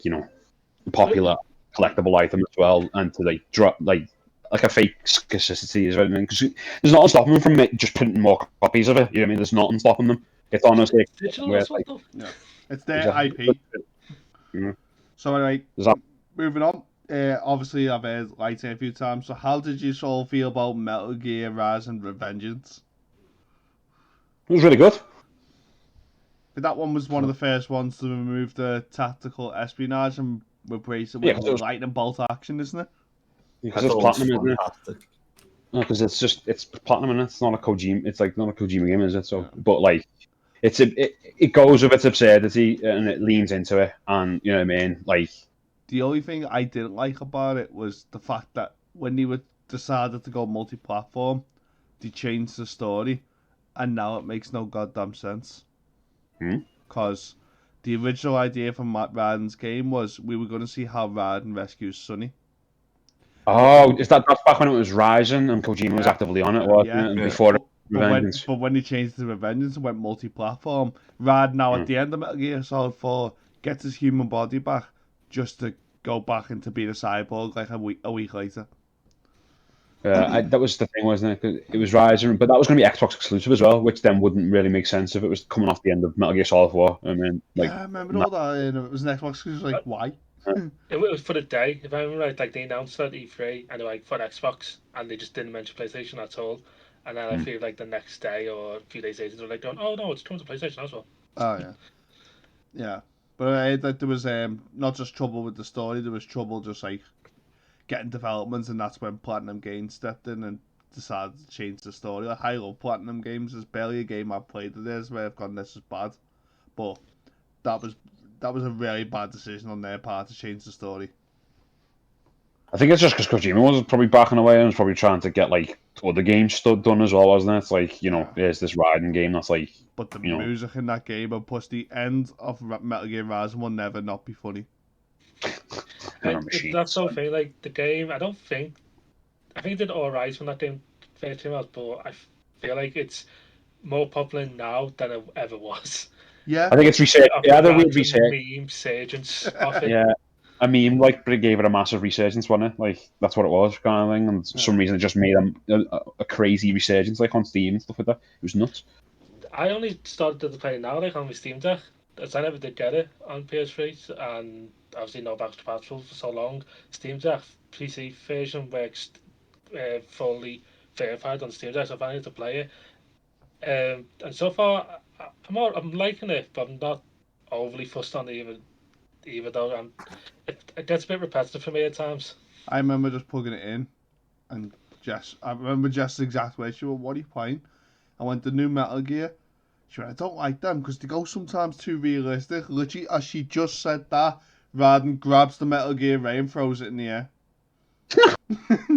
popular collectible item as well, and to like drop like a fake scarcity is what I mean. Because there's nothing stopping them from just printing more copies of it. You know what I mean? There's nothing stopping them. It's honestly digital as well, though. Yeah, it's their IP. Mm-hmm. So anyway, moving on. Obviously, I've heard Light a few times. So, how did you all feel about Metal Gear Rise and Revengeance? It was really good. But that one was one of the first ones to remove the tactical espionage and replace it with lightning bolt action, isn't it? Because it's platinum, isn't it? No, because it's platinum, and it's not a Kojima. It's like not a Kojima game, is it? So, yeah. But like, it goes with its absurdity and it leans into it, and you know what I mean. Like, the only thing I didn't like about it was the fact that when they were decided to go multi-platform, they changed the story, and now it makes no goddamn sense. Because the original idea for Matt Raden's game was we were going to see how Raden rescues Sonny. Oh, that's back when it was Rising and Kojima was actively on it, wasn't it? And before but when they changed it to Revengeance and went multi-platform, Raden now at the end of Metal Gear Solid 4 gets his human body back just to go back into being a cyborg like a week later. That was the thing, wasn't it? It was Rising, but that was going to be Xbox exclusive as well, which then wouldn't really make sense if it was coming off the end of Metal Gear Solid 4. I mean, like, I remember all that, and it was an Xbox exclusive. Like, why? It was for the day, if I remember right. Like they announced at E3 and like for Xbox, and they just didn't mention PlayStation at all. And then I feel like the next day or a few days later, they're like going, "Oh no, it's coming to PlayStation as well." Oh yeah. But I heard that there was not just trouble with the story, there was trouble just like getting developments, and that's when Platinum Games stepped in and decided to change the story. Like, I love Platinum Games. There's barely a game I've played of theirs where I've gone, this is bad. But that was a really bad decision on their part to change the story. I think it's just because Kojima was probably backing away and was probably trying to get like other games done as well, wasn't it? It's like, there's this riding game that's like. But the music in that game, and plus the end of Metal Gear Rising will never not be funny. That's so funny. Like the game, I think it did alright when that game first came out, but I feel like it's more popular now than it ever was. Yeah, I think it's research. Yeah, the weird research. Meme resurgence of it. Yeah, a meme like gave it a massive resurgence, wasn't it? Like that's what it was, kind of thing. And for some reason, it just made a crazy resurgence, like on Steam and stuff like that. It was nuts. I only started to play now, like on my Steam Deck, as I never did get it on PS3, and obviously no backwards compatible for so long. Steam Deck PC version works fully verified on Steam Deck, so I need to play it. And so far, I'm liking it, but I'm not overly fussed on it either though. It gets a bit repetitive for me at times. I remember just plugging it in, and I remember Jess's exact way. She went, "What are you playing?" I went, "The new Metal Gear." She went, "I don't like them because they go sometimes too realistic." Literally, as she just said that, Raden grabs the Metal Gear ray and throws it in the air.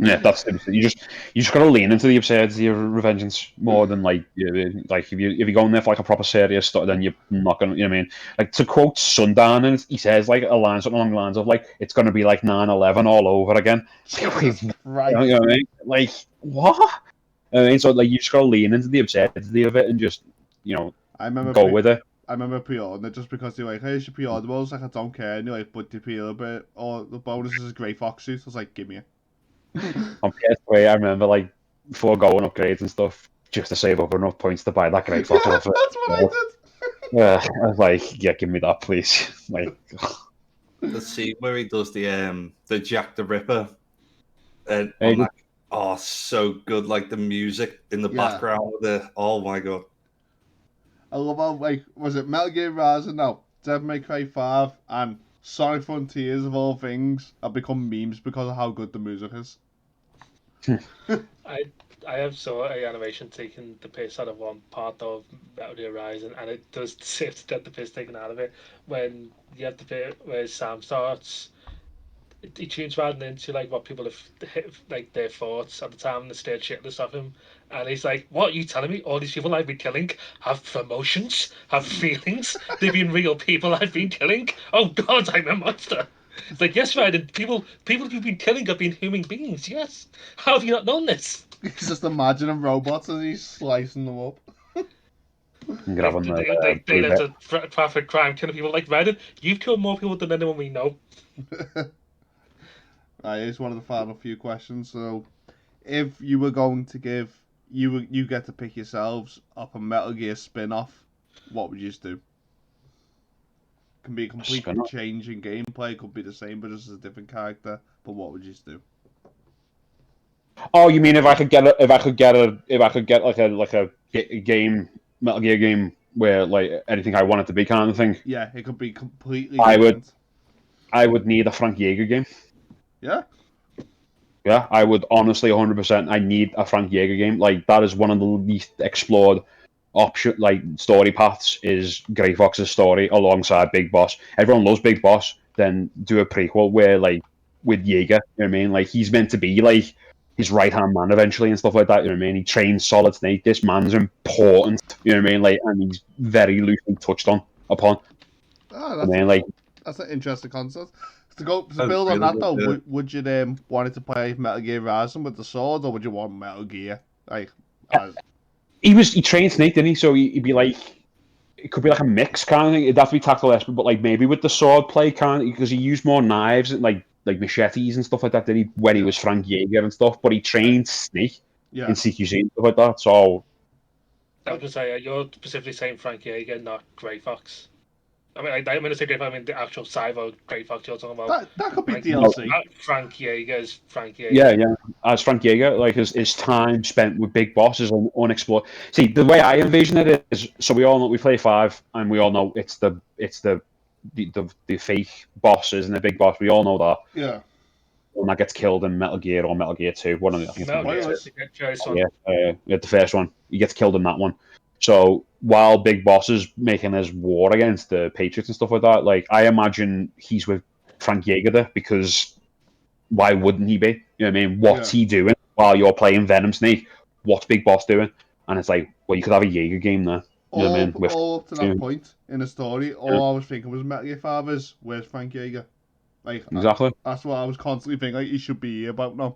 Yeah, that's you just gotta lean into the absurdity of Revengeance more than like like if you go in there for like a proper serious story, then you're not gonna, you know what I mean? Like to quote Sundown, and he says like a line something along the lines of like it's gonna be like 9/11 all over again. Jesus You Christ. know what I mean? Like what? I mean, so like you just gotta lean into the absurdity of it and just I remember go with it. I remember pre-ordering it just because they were like, hey, you should pre-order. I was like, I don't care. And you're like, but you pre-order bit, or the bonus is a Grey Fox suit. I was like, give me it. On PS3, I remember like before going upgrades and stuff, just to save up enough points to buy that Grey Fox Yeah, outfit. that's what I did. Yeah, I was like, yeah, give me that, please. Like, The scene where he does the Jack the Ripper, and Hey, on that, oh, so good. Like the music in the Yeah. background with the, oh my god. I love how, like, was it Metal Gear Rising now? Devil May Cry 5 and Sonic Frontiers, of all things, have become memes because of how good the music is. I have saw a animation taking the piss out of one part of Metal Gear Rising, and it does seem to get the piss taken out of it when you have the bit where Sam starts. He tunes right into like what people have like their thoughts at the time, and they stare shitless of him, and he's like, "What are you telling me? All these people I've been killing have emotions, have feelings. They've been real people I've been killing. Oh God, I'm a monster." It's like, yes, right, and people you've been killing have been human beings. Yes, how have you not known this? He's just imagining robots and he's slicing them up. grabbing They blue live bit. a traffic crime, killing people like Reddit. You've killed more people than anyone we know. Right, here's one of the final few questions. So, if you were going to give, you get to pick yourselves up a Metal Gear spin-off, what would you do? Can be a complete Spin-off? change in gameplay, could be the same but just as a different character, but what would you do? Oh, you mean if I could get like a game, Metal Gear game where like anything I want it to be kind of thing? Yeah, it could be completely I would- different. I would need a Frank Jaeger game. Yeah? Yeah, I would honestly 100%. I need a Frank Jaeger game. Like that is one of the least explored option, like story paths. Is Grey Fox's story alongside Big Boss. Everyone loves Big Boss. Then do a prequel where like with Jaeger. You know what I mean? Like he's meant to be like his right hand man eventually and stuff like that. You know what I mean? He trains Solid Snake. This man's important. You know what I mean? Like, and he's very loosely touched upon. Oh, I mean, like that's an interesting concept. To That's build on really that though, good, would you want it to play Metal Gear Rising with the sword, or would you want Metal Gear like as he trained Snake, didn't he? So he'd be like. It could be like a mix kind of thing. It'd have to be tactical expert, but like maybe with the sword play kind of, because he used more knives and like machetes and stuff like that. Did he when he was Frank Jaeger and stuff? But he trained Snake in yeah? CQC and stuff like that. So I was gonna say you're specifically saying Frank Jaeger, not Grey Fox. I mean, I'm gonna say Grey Fox. I mean the actual Cyber Grey Fox you're talking about. That could be Frank, DLC. Frank Jaeger's Frank Jaeger. yeah. As Frank Jaeger, like his time spent with Big Boss is unexplored. See, the way I envision it is, so we all know we play 5, and we all know it's the fake bosses and the big boss. We all know that. Yeah. One that gets killed in Metal Gear or Metal Gear 2. One of the, I think it's Metal Metal Gear Gear 2. first one. Yeah, the first one. He gets killed in that one. So while Big Boss is making his war against the Patriots and stuff like that, like I imagine he's with Frank Jaeger there because why wouldn't he be? You know what I mean? What's he doing while you're playing Venom Snake? What's Big Boss doing? And it's like, well, you could have a Jaeger game there. You know what I mean? All up to that point in the story, all I was thinking was Metal Gear 5 is, where's Frank Jaeger? Like Exactly. That's what I was constantly thinking. Like he should be here about now.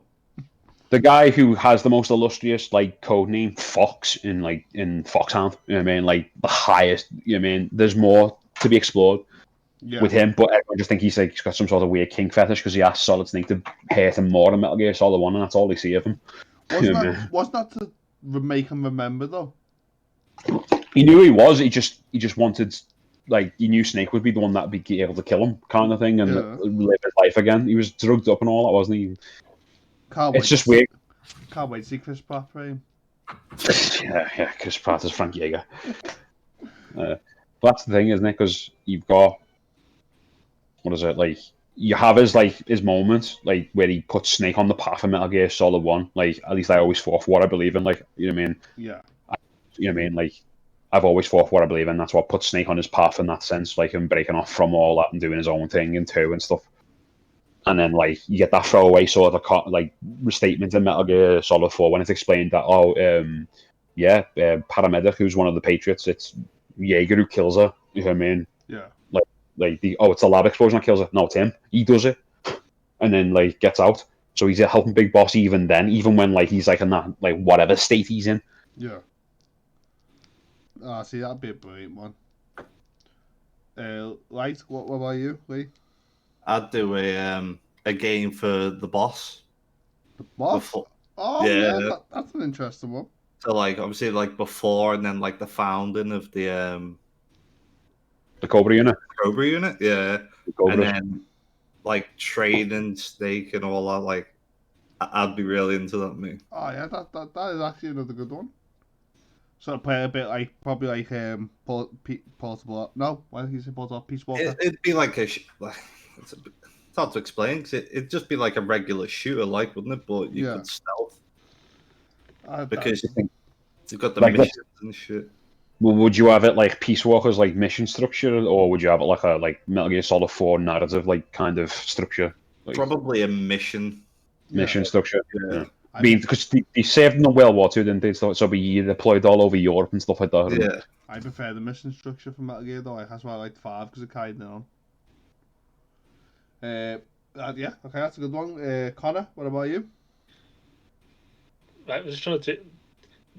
The guy who has the most illustrious like code name Fox in Foxhound, you know what I mean? Like the highest, you know what I mean? There's more to be explored with him, but everyone just think he's got some sort of weird kink fetish because he asked Solid Snake to hate him more than Metal Gear Solid 1, and that's all they see of him. Wasn't that to make him remember though? He knew he was. He just wanted, like, he knew Snake would be the one that'd be able to kill him, kind of thing, and live his life again. He was drugged up and all that, wasn't he? It's just weird. Can't wait to see Chris Pratt for him. yeah, Chris Pratt is Frank Jaeger. But that's the thing, isn't it? Because you've got, what is it, like, you have his moments, like, where he puts Snake on the path of Metal Gear Solid 1. Like, at least I always fought for what I believe in, like, you know what I mean? Yeah. You know what I mean? Like, I've always fought for what I believe in. That's what puts Snake on his path in that sense, like him breaking off from all that and doing his own thing in 2 and stuff. And then like you get that throwaway sort of like restatement in Metal Gear Solid 4 when it's explained that paramedic who's one of the Patriots, it's Jaeger who kills her. You know what I mean? Yeah. It's a lab explosion that kills her. No, it's him. He does it, and then like gets out. So he's helping Big Boss even then, even when like he's like in that like whatever state he's in. Yeah. Ah, see, that'd be a brilliant one. Light, what about you, Lee? I'd do a game for the boss. The boss? Before, Oh, yeah, that's an interesting one. So, like, obviously, like, before and then, like, the founding of the Cobra unit. Cobra unit, yeah. The And then, like, trading Snake and all that, like, I'd be really into that, me. Oh, yeah, that is actually another good one. So play a bit like, probably like, Portable, no, why did you say Portable? Peace Walker? It'd be like it's hard to explain, because it'd just be like a regular shooter, like, wouldn't it? But you could stealth. Because you've got the like missions and shit. Well, would you have it like Peace Walker's like mission structure, or would you have it like a Metal Gear Solid 4 narrative like kind of structure? Like, probably a mission structure. Yeah. I mean, because they served in the World War II, didn't they? So be deployed all over Europe and stuff like that. Yeah. I prefer the mission structure from Metal Gear though. That's why I like 5 because it carried it on. Yeah, okay, that's a good one. Connor, what about you? I was just trying to do.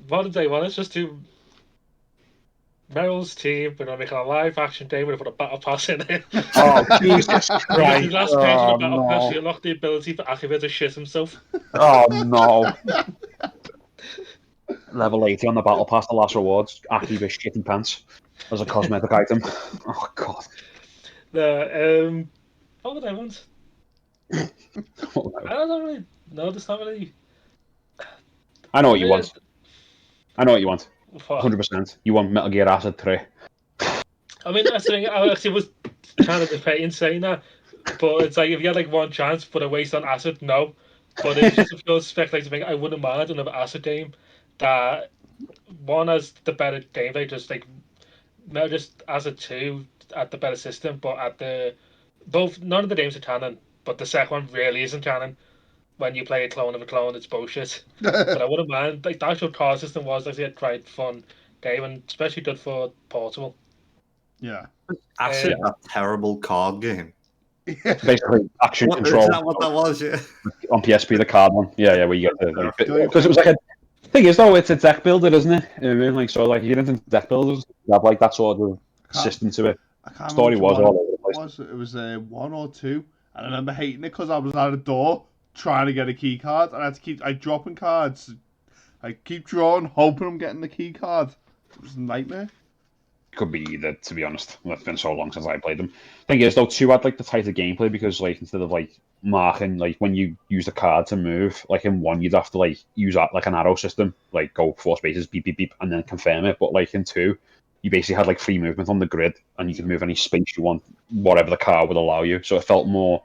What did they want? Let's just do Meryl's team. We're gonna make a live action game. We're gonna put a battle pass in it. Oh Jesus Christ! The last page of the battle no. pass, you unlock the ability for Akiba to shit himself. Oh no! Level 80 on the battle pass. The last rewards. Akiba shitting pants as a cosmetic item. Oh god. What would I want? I don't really know. There's not really. I know what you want. I know what you want. What? 100%. You want Metal Gear Acid 3. I mean, that's the thing. I actually was kind of debating saying that, but it's like if you had like one chance, but a waste on Acid, no. But it's just a pure speculative thing. I wouldn't mind another Acid game that one has the better gameplay, just like Metal just Acid 2 at the better system, but at the both none of the games are canon, but the second one really isn't canon. When you play a clone of a clone, it's bullshit. But I wouldn't mind. Like the actual card system was actually a quite fun game, and especially good for portable. Yeah. Acid, a terrible card game. Basically, action control. Is that what that was? Yeah. On PSP, the card one. Yeah, where you get the because it was like a thing is though, it's a deck builder, isn't it? I mean, like so, like you get into deck builders, you have like that sort of system to it. I can't Story was all over the place. It was 1 or 2, and I remember hating it because I was at a door trying to get a key card, and I had to keep dropping cards. I keep drawing, hoping I'm getting the key card. It was a nightmare. Could be either, to be honest. It's been so long since I played them. Thing is, though, 2 had like the tighter gameplay because, like, instead of like marking, like when you use the card to move, like in 1 you'd have to like use that like an arrow system, like go 4 spaces, beep beep beep, and then confirm it. But like in 2, you basically had like free movement on the grid, and you could move any space you want, whatever the card would allow you. So it felt more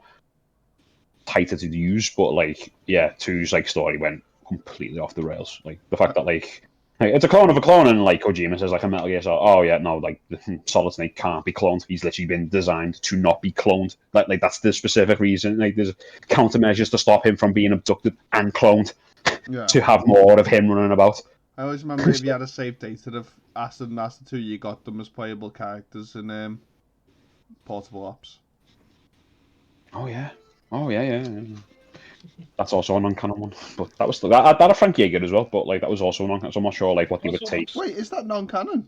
tighter to use. But like, yeah, 2's like story went completely off the rails. Like the fact that like it's a clone of a clone, and like Kojima says, like a Metal Gear, so oh yeah, no, like Solid Snake can't be cloned. He's literally been designed to not be cloned. Like that's the specific reason. Like there's countermeasures to stop him from being abducted and cloned. Yeah. To have more of him running about. I always remember if you had a save data of Acid and Acid 2, you got them as playable characters in Portable Ops. Oh yeah. That's also a non-canon one, but that was that had Frank Jaeger as well. But like that was also non-canon, so I'm not sure like what they would take. Wait, is that non-canon?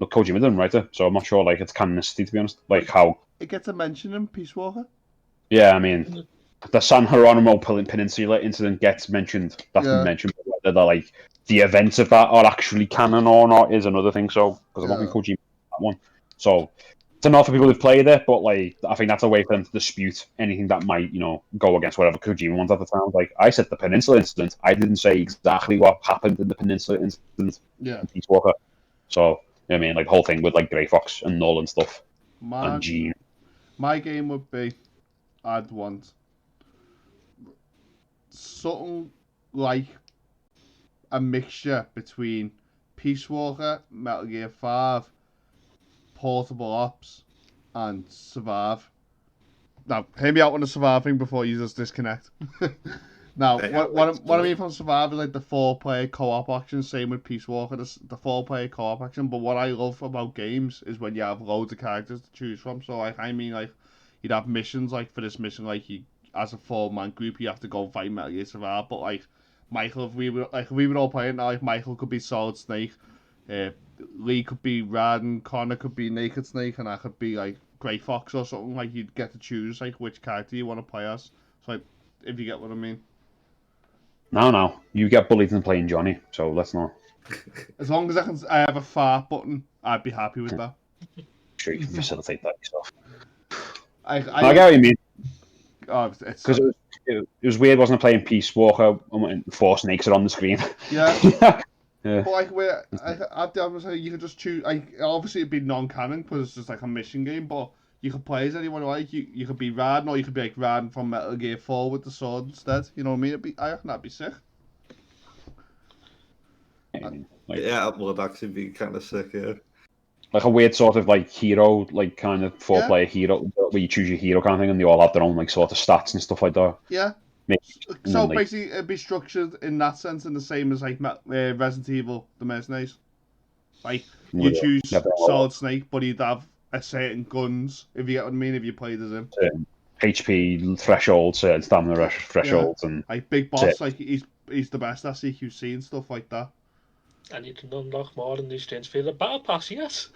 Look, Kojima didn't write it, so I'm not sure like it's canonicity to be honest. Like how it gets a mention in Peace Walker. Yeah, I mean, the San Jeronimo Peninsula incident gets mentioned. That's been mentioned. But whether like the events of that are actually canon or not is another thing. So because I don't think Kojima that one. So it's enough for people who've played it, but like I think that's a way for them to dispute anything that might, go against whatever Kojima wants at the time. Like I said, the Peninsula incident. I didn't say exactly what happened in the Peninsula incident. Yeah. In Peace Walker. So I mean, like the whole thing with like Grey Fox and Null and stuff. And Gene. My game would be, I'd want something like a mixture between Peace Walker, Metal Gear 5, Portable Ops, and Survive. Now, hear me out on the Survivor thing before you just disconnect. Now, what I mean from Survivor is like the 4-player co-op action, same with Peace Walker, the 4-player co-op action. But what I love about games is when you have loads of characters to choose from. So, like, I mean, like, you'd have missions, like, for this mission, like, you, as a 4-man group, you have to go fight Metal Gear Survive. But, like, Michael, if we were all playing now, like, Michael could be Solid Snake, Lee could be Raiden, Connor could be Naked Snake, and I could be, like, Grey Fox or something. Like, you'd get to choose, like, which character you want to play as. So, like, if you get what I mean. No. You get bullied into playing Johnny, so let's not. As long as I have a fart button, I'd be happy with that. Sure, you can facilitate that yourself. I get what you mean. Because it was weird, wasn't it, playing Peace Walker and 4 snakes are on the screen. Yeah. Yeah. But like, I'd say you could just choose. Like, obviously it'd be non-canon because it's just like a mission game, but you could play as anyone you like. You could be Raiden, or you could be like Raiden from Metal Gear 4 with the sword instead. You know what I mean? I reckon that'd be sick. Yeah, it would actually be kind of sick. Yeah. Like a weird sort of like hero, like kind of 4-player hero, where you choose your hero kind of thing, and they all have their own like sort of stats and stuff like that. Yeah. Maybe, So basically, it'd be structured in that sense, in the same as like Resident Evil, the Mercenaries. Like, you choose Solid Snake, but he'd have a certain guns, if you get what I mean, if you played as him. HP thresholds, stamina thresholds, and like Big Boss, like he's the best at CQC and stuff like that. And you can unlock more in these things for the battle pass, yes.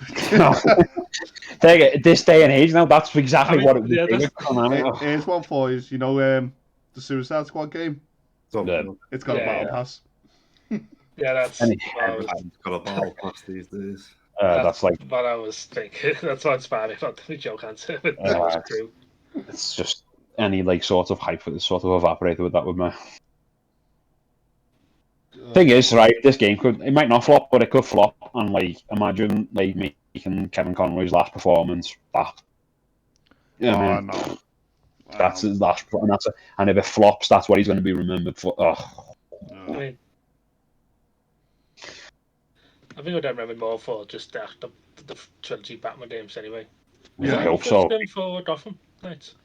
Take it, this day and age now, that's exactly what it would be. Here's one for you. You know, the Suicide Squad game. It's got a battle pass. Yeah, that's got a battle pass these days. That's like what I was thinking. That's what inspired me about the joke answer. It's just any like sort of hype that sort of evaporated with that with me. Thing is, right, this game it might not flop, but it could flop. And like, imagine like making Kevin Conroy's last performance that. No. That's his last, and if it flops, that's what he's going to be remembered for. I mean, I think I'd remember more for just the trilogy Batman games anyway. Yeah, I hope so. Going for Gotham Knights.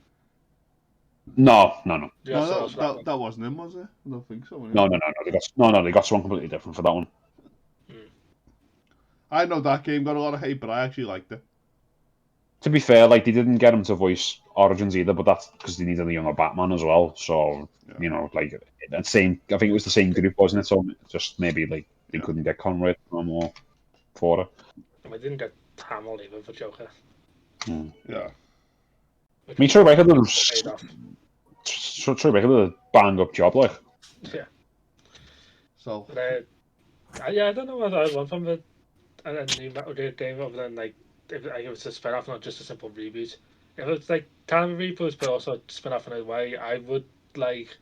No. That wasn't him, was it? I don't think so. No. They got someone completely different for that one. I know that game got a lot of hate, but I actually liked it. To be fair, like, they didn't get him to voice Origins either, but that's because they needed a younger Batman as well. So, you know, like, that same. I think it was the same group, wasn't it? So just maybe like they couldn't get Conroy no more for it. And we didn't get Hamill either for Joker. Yeah. I mean, Troy Baker did a bang up job, like. Yeah. So. But, I don't know what I want from a new Metal Gear game other than like if it was a spin-off, not just a simple reboot. If it's like kind of a reboot, but also spin-off in a way, I would like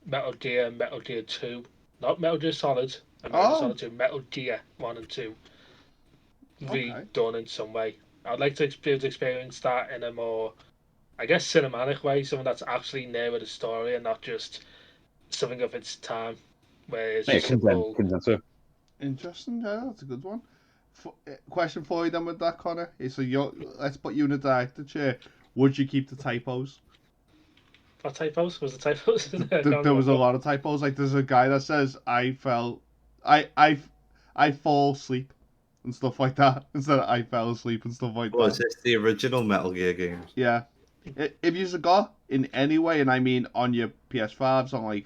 Metal Gear, Metal Gear 2, not Metal Gear Solid, and Metal Gear Solid 2, Metal Gear 1 and 2, redone in some way. I'd like to experience that in a more, I guess, cinematic way, something that's actually near the story and not just something of its time, where it's just simple. Interesting, yeah, that's a good one. Question for you then with that, Connor. So let's put you in a director chair. Would you keep the typos? What typos? Was the typos? There was a lot of typos. Like, there's a guy that says I fall asleep and stuff like that instead of I fell asleep and stuff like that. Was this the original Metal Gear games? Yeah. If you've got in any way, and I mean on your PS5s, on like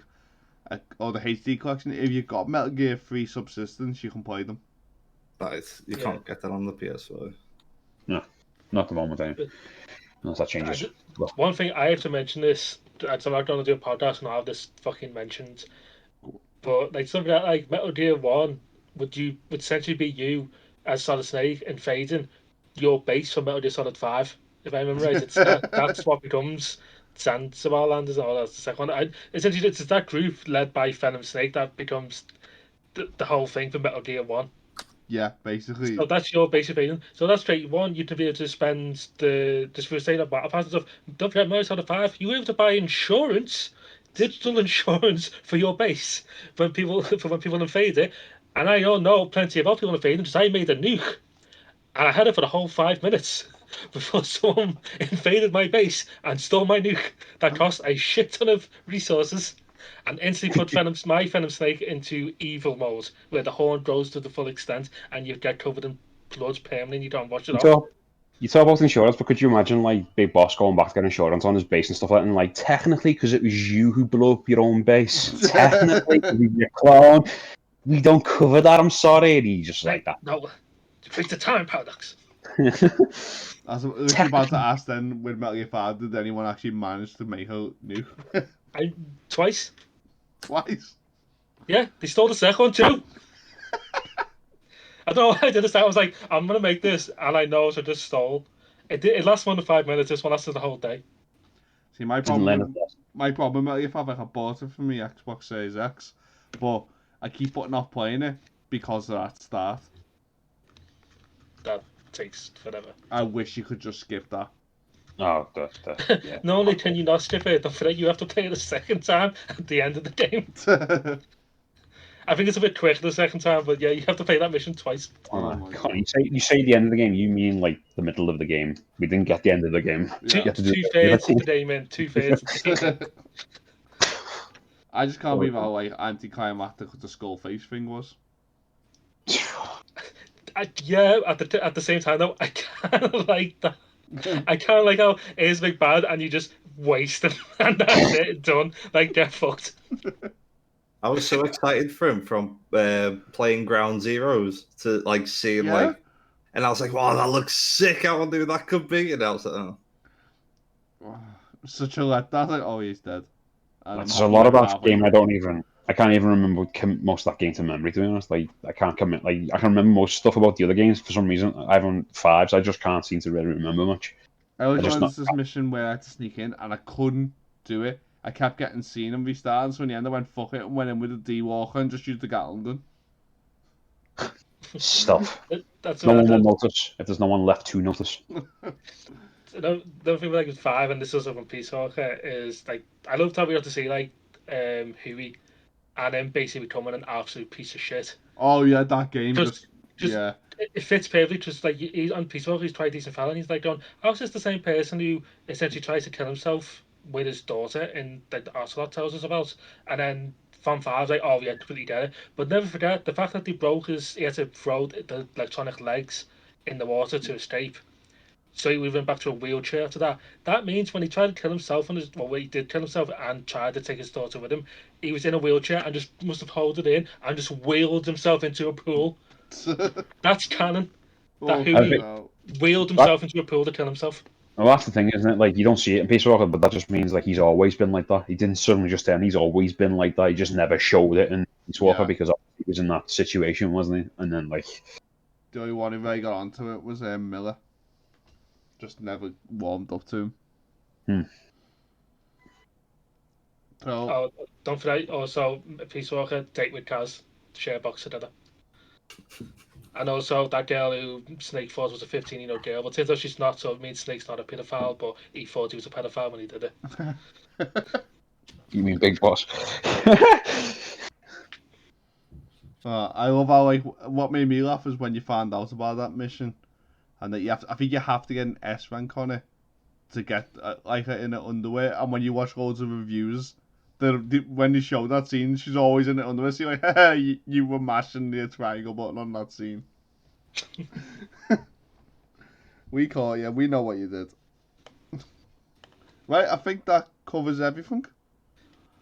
or the HD collection, if you've got Metal Gear 3 Subsistence, you can play them. You can't get that on the PS5. No, not the moment. Unless that changes. One thing I have to mention this. I'm not going to do a podcast and I'll have this fucking mentioned. But like something like Metal Gear 1 would essentially be you as Solid Snake invading your base for Metal Gear Solid 5. If I remember right, that's what becomes Zanzibar Land and all that. It's the second one. Essentially, it's that group led by Venom Snake that becomes the whole thing for Metal Gear 1. Yeah, basically. So that's your basic reason. So that's great. One, you'd be able to spend just for saying battle pass and stuff. Don't forget, Metal Solid 5, you were able to buy insurance, digital insurance for your base when people invade it. And I don't know plenty about people invading because I made a nuke and I had it for the whole 5 minutes. before someone invaded my base and stole my nuke that cost a shit ton of resources and instantly put my Venom Snake into evil mode, where the horn grows to the full extent and you get covered in blood permanently and you don't wash it off. You talk about insurance, but could you imagine like Big Boss going back to get insurance on his base and stuff like that? And like, technically, because it was you who blew up your own base, technically, you're a clone. We don't cover that. I'm sorry. And he just like that. No, it's the time paradox. I was literally about to ask then, with Metal Gear 5, did anyone actually manage to make a nuke? Twice. Twice? Yeah, they stole the second one too. I don't know why I did this. I was like, I'm going to make this, and I know, so I just stole. It lasts 1 to 5 minutes. This one lasted the whole day. See, my problem with Metal Gear 5, like, I bought it for me Xbox Series X, but I keep putting off playing it because of that start. That takes forever. I wish you could just skip that. Oh, yeah. Not only can you not skip it, don't forget you have to play it a second time at the end of the game. I think it's a bit quick the second time, but yeah, you have to play that mission twice. Oh my God. You say the end of the game, you mean like the middle of the game. We didn't get the end of the game. Yeah. Two-thirds of the game in, 2/3 of the game in. I just can't believe how like anticlimactic the skull face thing was. Yeah, at the same time though, I kind of like that. I kind of like how it is big bad and you just waste it and that's it, done. Like, get fucked. I was so excited for him from playing Ground Zeroes to like seeing like, and I was like, wow, that looks sick. I wonder who that could be. And I was like, oh. Such a letdown. Like, oh, he's dead. There's a lot about the game I can't even remember most of that game to memory, to be honest. Like, I can't commit. Like, I can remember most stuff about the other games for some reason. I haven't 5, so I just can't seem to really remember much. I always wanted this mission where I had to sneak in, and I couldn't do it. I kept getting seen and restarting, so in the end I went fuck it and went in with a D-Walker and just used the Gatling gun. Stuff. That's no one will notice if there's no one left to notice. The thing with like 5, and this is up on Peace Walker, is like I loved how we got to see like Huey and then basically becoming an absolute piece of shit. Oh yeah, that game just yeah. It fits perfectly. Just like he's on Peace Walker, he's quite a decent fella, and he's like going, "How's this the same person who essentially tries to kill himself with his daughter in like the Ocelot tells us about?" And then from 5, like, "Oh yeah, completely get it." But never forget the fact that he had to throw the electronic legs in the water to escape. So he went back to a wheelchair after that. That means when he tried to kill himself, when he did kill himself and tried to take his daughter with him, he was in a wheelchair and just must have held it in and just wheeled himself into a pool. That's canon. That Huey wheeled himself into a pool to kill himself. Well, that's the thing, isn't it? Like, you don't see it in Peace Walker, but that just means like he's always been like that. He didn't suddenly just turn. He's always been like that. He just never showed it in Peace Walker because he was in that situation, wasn't he? And then like the only one who really got onto it was Miller. Just never warmed up to him. So, don't forget also Peace Walker, date with Kaz, share a box together. And also that girl who Snake thought was a 15-year-old girl, but turns out she's not, so it means Snake's not a pedophile, but he thought he was a pedophile when he did it. You mean Big Boss? I love how like what made me laugh is when you found out about that mission. And that I think you have to get an S rank on it to get like her in her underwear. And when you watch loads of reviews, when you show that scene, she's always in her underwear. So you're like, hey, you were mashing the triangle button on that scene. We call you. We know what you did. Right, I think that covers everything.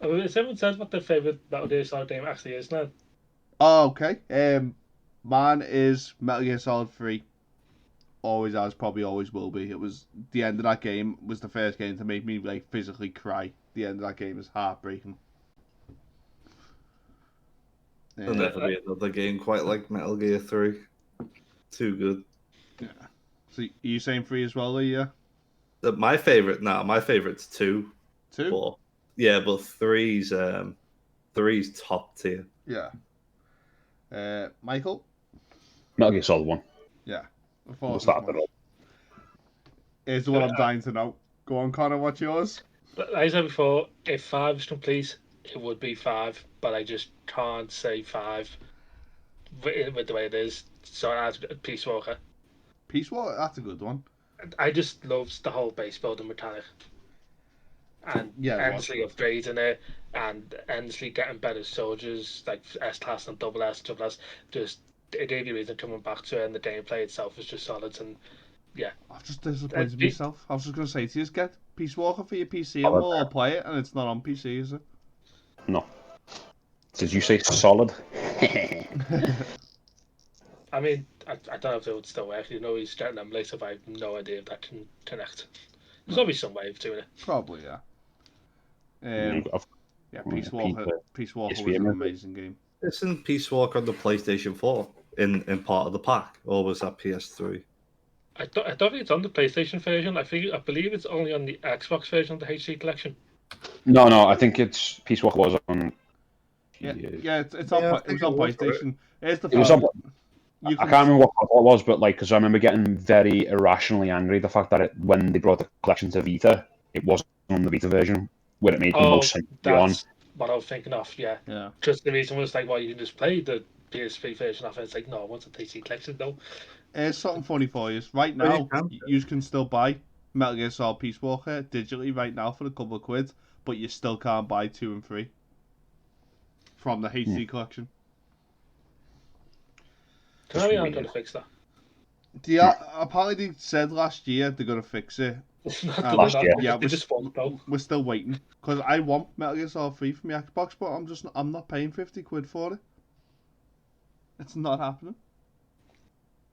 Has everyone said what their favourite Metal Gear Solid game actually is now? Oh, okay. Mine is Metal Gear Solid 3. Always has, probably always will be. It was the end of that game was the first game to make me like physically cry. The end of that game is heartbreaking. There'll never be another game quite like Metal Gear 3. Too good. Yeah. So are you saying 3 as well, Lee? Yeah. My favourite's 2. 2? But, yeah, but 3's top tier. Yeah. Michael? Metal Gear Solid 1. Yeah. We'll start it up. Here's the one I'm dying to know. Go on, Connor, what's yours? Like I said before, if 5 is complete, it would be 5, but I just can't say 5 with the way it is. So I have Peace Walker. Peace Walker, that's a good one. I just love the whole base building mechanic and Yeah, it was endlessly good. upgrading it and endlessly getting better soldiers like S class and double S, double S. Just it gave you reason coming back to it, and the gameplay itself is just solid. And yeah, I've just uh, disappointed pe- myself. I was just going to say to you, get Peace Walker for your PC and Solid. we'll all play it, and it's not on PC, is it? No. Did is you it say not? solid? I mean, I don't know if it would still work. You know, he's getting them later, but I have no idea if that can connect. There's No, always some way of doing it. probably, yeah. Yeah, I've Yeah, got Peace a Walker. Peace Walker was PSV an maybe. amazing game. Isn't Peace Walker on the PlayStation 4 in part of the pack, or was that PS3? I don't think it's on the PlayStation version. I believe it's only on the Xbox version of the HD collection. No, I think it's Peace Walker was on. Yeah, It yeah, it's on. Yeah, I It was think it on was, right? PlayStation. Here's the was thing. on. You I can. can't remember what console it was, but like, because I remember getting very irrationally angry the fact that when they brought the collection to Vita, it wasn't on the Vita version, where it made the most Oh, sense to be on. that's what I was thinking of. Yeah, Yeah. just the reason was like, well, you can just play the PSP version of it. It's like, no, I want the PC collection though. Here's something funny for you. Right Oh, you now, can. you can still buy Metal Gear Solid Peace Walker digitally right now for a couple of quid, but you still can't buy 2 and 3 from the HD collection. Can Just I weird. going to fix that? Yeah, apparently they said last year they're gonna fix it. Not Um, they're Last not. year. Yeah, They just won't though. we're still waiting because I want Metal Gear Solid 3 for my Xbox, but I'm not paying 50 quid for it. It's not happening.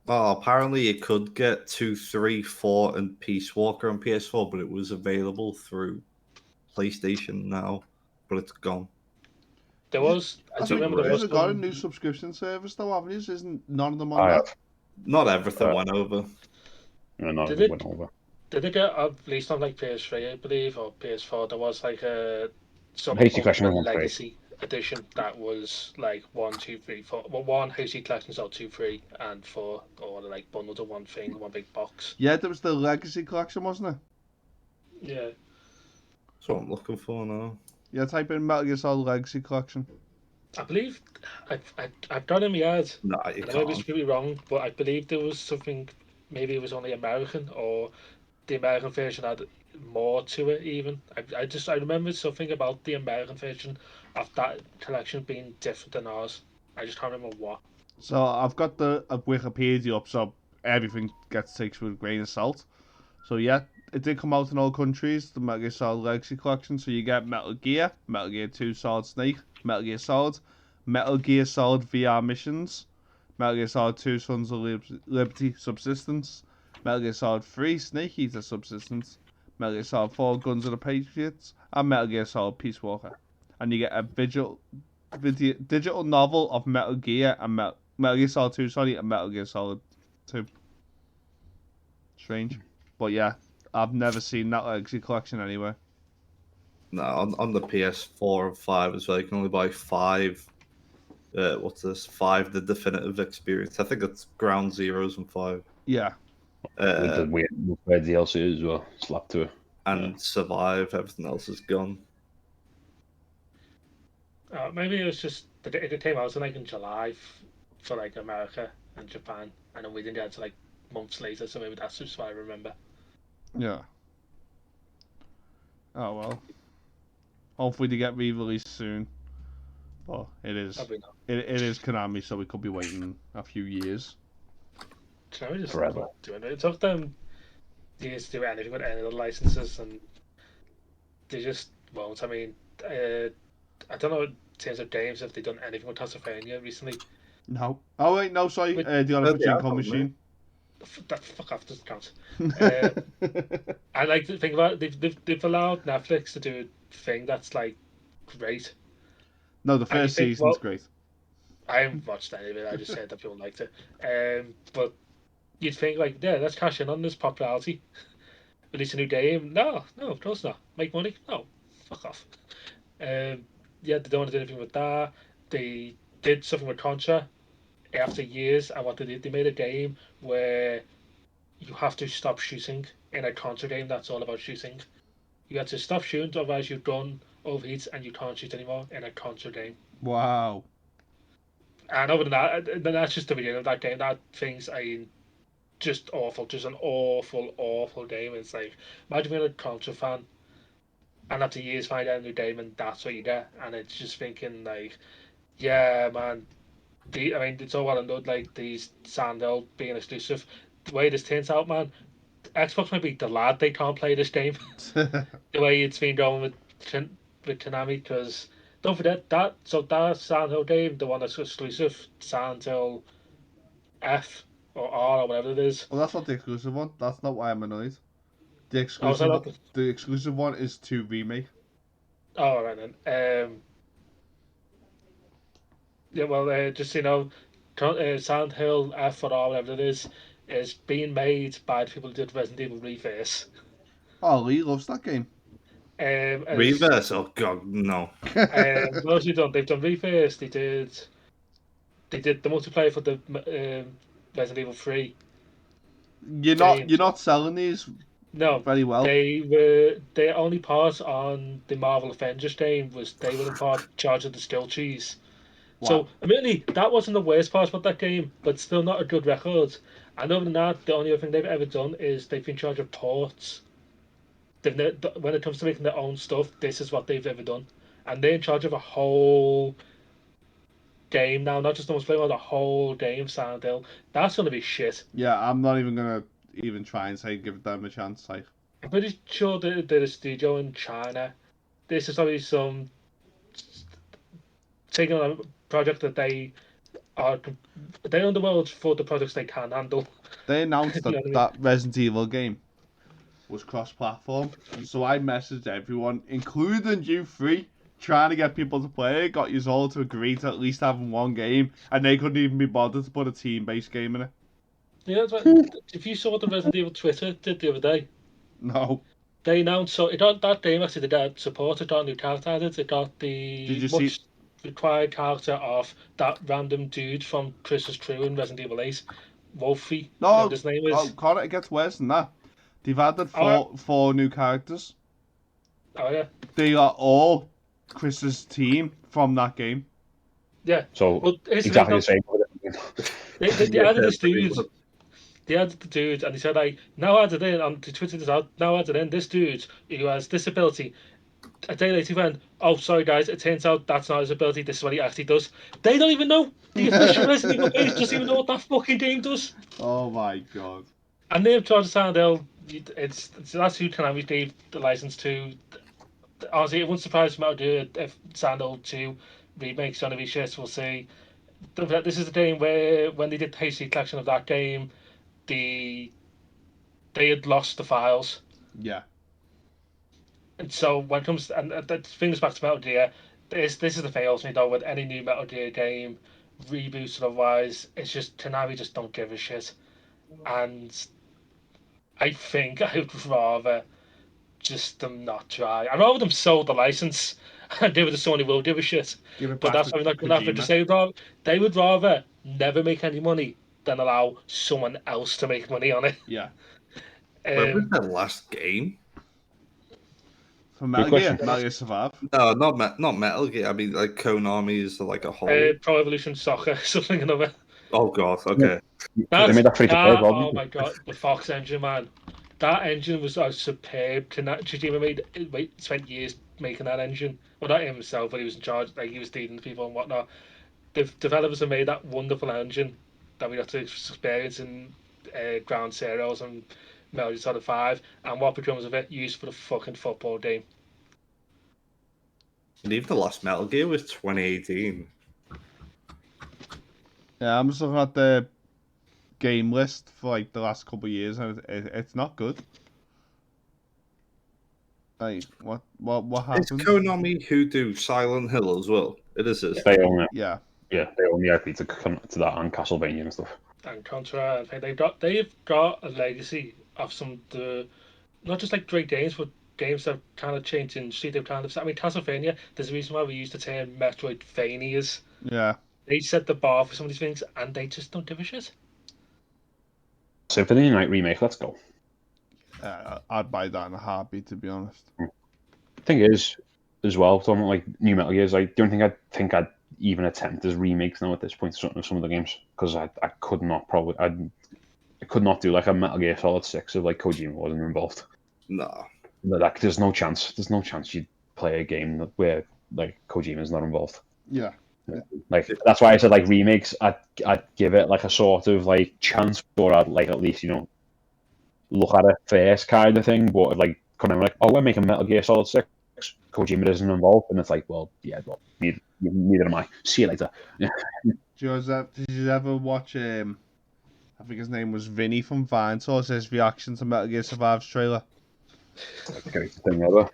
Oh, apparently you could get 2, 3, 4, and Peace Walker on PS4, but it was available through PlayStation now, but it's gone. There was. I I do think remember there was you've got a some. new subscription service though, haven't you? Isn't none of them on I that? have. Not everything Uh, went over. No, Did it it? went over. Did it get released on like PS3, I believe, or PS4? There was like a The some HD collection Ultimate was on 3. Legacy edition that was like 1, 2, 3, 4. Well, one HD collection sold 2, 3, and 4, or like bundled in one thing, one big box. Yeah, there was the Legacy collection, wasn't it? Yeah. That's what I'm looking for now. Yeah, type in Metal Gear Solid Legacy collection. I believe I've done in my head, No, you and I may be can't. completely wrong, but I believe there was something. Maybe it was only American, or the American version had more to it. Even I remember something about the American version of that collection being different than ours. I just can't remember what. So I've got the Wikipedia up, so everything gets taken with a grain of salt. So yeah, it did come out in all countries, the Metal Gear Solid Legacy Collection. So you get Metal Gear, Metal Gear 2 Solid Snake, Metal Gear Solid, Metal Gear Solid VR Missions, Metal Gear Solid 2 Sons of Liberty Subsistence, Metal Gear Solid 3 Snake Eater Subsistence, Metal Gear Solid 4 Guns of the Patriots, and Metal Gear Solid Peace Walker. And you get a digital novel of Metal Gear and Metal Gear Solid 2, sorry, and Metal Gear Solid 2. Strange. But yeah, I've never seen that Legacy Collection anywhere. No, on the PS4 and 5 as well, you can only buy 5. What's this? 5 the definitive experience. I think it's Ground Zeroes and 5. Yeah. With the weird DLC as well, slapped to it. And Survive. Everything else is gone. Maybe it was just it came out in like in July for like America and Japan, and then we didn't get it to like months later. So maybe that's just what I remember. Yeah. Oh well. Hopefully they get re-released soon. But it is Probably not. it is Konami, so we could be waiting a few years. Can we just Forever. not doing it? It took them years to do anything with any of the licenses, and they just won't. I mean, I don't know in terms of games if they've done anything with Castlevania recently. No. Oh wait, no, sorry. Wait, The on a pachinko machine. That fuck off doesn't count. I like to think about it, they've allowed Netflix to do a thing that's like great. No, the And you first think, season's well, great. I haven't watched any of it. I just said that people liked it. But you'd think like, yeah, let's cash in on this popularity. Release a new game? No, of course not. Make money? No, fuck off. Yeah, they don't want to do anything with that. They did something with Contra after years, and what they did, they made a game where you have to stop shooting in a Contra game that's all about shooting. You have to stop shooting, otherwise you've done overheats and you can't shoot anymore in a Contra game. Wow. And other than that, then that's just the beginning of that game. That thing's a just awful, just an awful game. It's like, imagine being a Contra fan and after years find out a new game and that's what you get, and it's just thinking like, yeah, man. I mean, it's all well and good like these Sandhill being exclusive. The way this turns out, man, Xbox might be glad they can't play this game. The way it's been going with Konami, because don't forget that. So that Sandhill game, the one that's exclusive, Sandhill F or R or whatever it is. Well, that's not the exclusive one. That's not why I'm annoyed. The Oh, is that exclusive, not the exclusive one is 2 remake. Oh, right then. Yeah, well, just Sandhill F or R, whatever it is being made by the people who did Resident Evil Reverse. Oh, Lee loves that game. As Reverse? Oh god, no. what else have they done? They've done Reverse. They did the multiplayer for the Resident Evil 3 game. You're not selling these No, very well. their only part on the Marvel Avengers game was they were in part charge of the skill trees. Wow. So, admittedly, that wasn't the worst part about that game, but still not a good record. And other than that, the only other thing they've ever done is they've been in charge of ports. When it comes to making their own stuff, this is what they've ever done. And they're in charge of a whole game now, not just almost playing on the whole game, Silent Hill. That's going to be shit. Yeah, I'm not even gonna even try and say give them a chance. Like, I'm pretty sure that they're a studio in China. This is probably some taking on a project that they own the world for the projects they can handle. they announced You that know what I mean? that Resident Evil game was cross-platform, so I messaged everyone, including you three, trying to get people to play it. Got you all to agree to at least having one game, and they couldn't even be bothered to put a team-based game in it. Yeah, that's right. If you saw the Resident Evil Twitter did the other day, No. they announced that game actually did support. It got a new character added. It got Did the you much see? required character of that random dude from Chris's Crew in Resident Evil 8, Wolfie, whatever No. his name Oh, is. Connor, it gets worse than that. They've added Oh, four new characters. oh yeah, They are all Chris's team from that game. yeah. So Well, here's the exactly thing, the same. they Yeah, added this pretty dude. much. They added the dude, and he said like, now added in on the Twitter this out. Now added in this dude who has this ability. A day later, he went, "Oh, sorry guys, it turns out that's not his ability. This is what he actually does." They don't even know. The official Resident Evil page doesn't even know what that fucking game does. Oh my god. And they've tried to sound ill. It's that's who Konami gave the license to. Honestly, it wouldn't surprise me if Sandal 2 remakes on of shit. We'll see. This is the game where when they did the HD collection of that game, the they had lost the files. Yeah. And so when it comes and that things back to Metal Gear, this is the fails me though with any new Metal Gear game, reboots or otherwise. It's just Konami just don't give a shit, and I think I would rather just them not try. I'd rather them sell the license and do with the Sony will give a shit. Give it But back that's to what I'm not going to have to Kojima. say. They would rather never make any money than allow someone else to make money on it. Yeah. When was Um, the last game? For Metal Good Gear, question. Metal Gear Survive. No, not Metal Gear. I mean, like Konami is like a whole. Pro Evolution Soccer, something or other. Oh god. Okay. They made that free to play as well. Oh didn't my god, the Fox engine, man. That engine was superb. Kojima spent years making that engine. Well, not himself, but he was in charge. Like he was leading the people and whatnot. The developers have made that wonderful engine that we got to experience in Ground Zeroes and Metal Gear Solid 5. And what becomes of it? Used for the fucking football game. And even the last Metal Gear was 2018. Yeah, I'm just looking at the game list for like the last couple of years, and it's not good. Like, what It's happened? Konami who do Silent Hill as well. It is this. They own it. Yeah. Yeah, they own the IP to that and Castlevania and stuff. And Contra, and they've got a legacy of some of the not just like great games, but games that kind of changed in industry. They've kind of, I mean, Castlevania. There's a reason why we use the term Metroidvanias. Yeah. They set the bar for some of these things, and they just don't give a shit. Symphony Night remake, let's go. I'd buy that in a heartbeat, to be honest. Thing is, as well, talking about like new Metal Gears, I don't think I'd even attempt as remakes now at this point of some of the games because I could not probably. could not do like a Metal Gear Solid 6 if like Kojima wasn't involved. No. Like, there's no chance. There's no chance you'd play a game where like Kojima's not involved. Yeah. Like that's why I said like remakes. I'd give it like a sort of like chance, or I'd like at least look at it first kind of thing. But like kind of like, oh, we're making Metal Gear Solid 6. Kojima isn't involved, and it's like, well, yeah, well, neither am I. See you later. Did you ever watch? I think his name was Vinny from Vine. So his reaction to Metal Gear Survive's trailer. That's the greatest thing ever.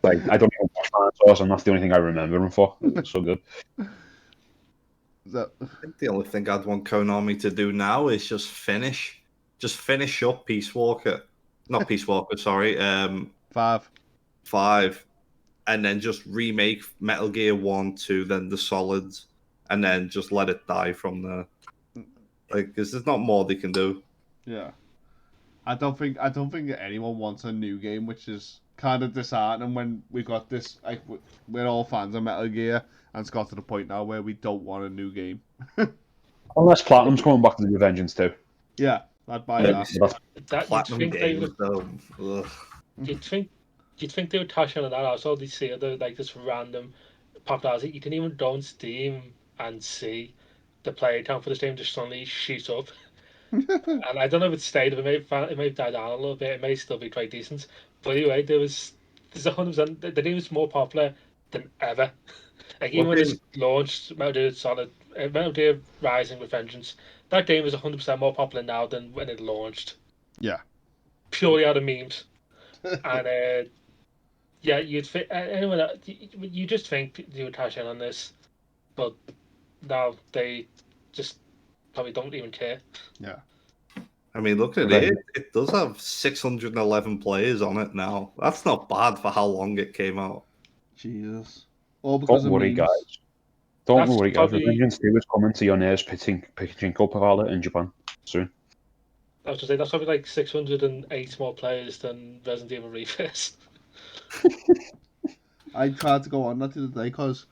Like I don't even watch Dinosaurs, and that's the only thing I remember him for. It's so good. I think the only thing I'd want Konami to do now is just finish up Peace Walker. Not Peace Walker, sorry. 5. And then just remake Metal Gear 1, 2, then the Solids, and then just let it die from there. Like, because there's not more they can do. Yeah. I don't think anyone wants a new game, which is kind of disheartening when we got this. Like, we're all fans of Metal Gear, and it's got to the point now where we don't want a new game. Unless Platinum's coming back to do Vengeance too. Yeah, I'd buy that. Platinum games, though. You'd think they would touch on that. Also, they see other like this random popularity. You can even go on Steam and see the player count for this game just suddenly shoot up. And I don't know if it's stayed, but it may have died down a little bit. It may still be quite decent. But anyway, there's 100%. The game is more popular than ever. Like even when it's launched, Metal Gear Rising with Vengeance, that game is 100% more popular now than when it launched. Yeah. Purely out of memes. And yeah, you'd fit anyone. You just think you would cash in on this, but now they just probably don't even care. Yeah. I mean, look at it. It does have 611 players on it now. That's not bad for how long it came out. Jesus. All because Don't worry, memes. guys. Don't That's worry, guys. probably- Vengeance 2 is coming to your nearest pachinko parlor in Japan soon. I was to say that's probably like 608 more players than Resident Evil Reverse. I tried to go on that the other day because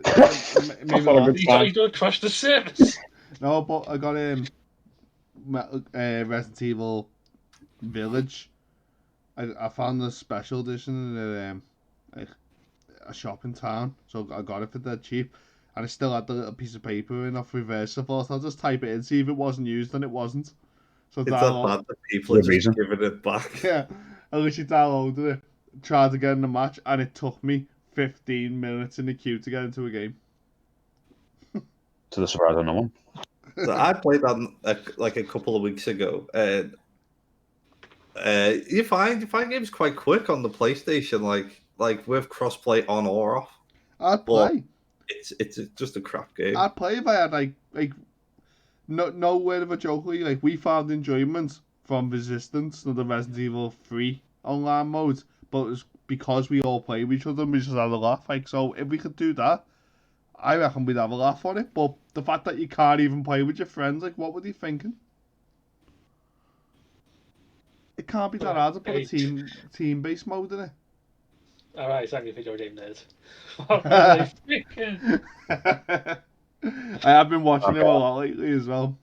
I thought of it. You don't crush the service. No, but I got Resident Evil Village. I found the special edition at a shop in town, so I got it for dead cheap. And I still had the little piece of paper in off reverse. So I thought I'll just type it in, see if it wasn't used, and it wasn't. So It's not bad that people are just giving it back. Yeah, I literally downloaded it, tried to get in the match, and it took me 15 minutes in the queue to get into a game. To the surprise of no one. So I played that like a couple of weeks ago, and you find games quite quick on the PlayStation, like with crossplay on or off. I'd play. It's just a crap game. I'd play if I had like no word of a joke. Like we found enjoyment from Resistance and the Resident Evil 3 online modes, but it was because we all played with each other and we just had a laugh. Like, so if we could do that, I reckon we'd have a laugh on it. But the fact that you can't even play with your friends, like, what were they thinking? It can't be that hard to put a team-based mode in it. Alright, it's only a video game nerd. What were they thinking? I have been watching it a lot lately as well.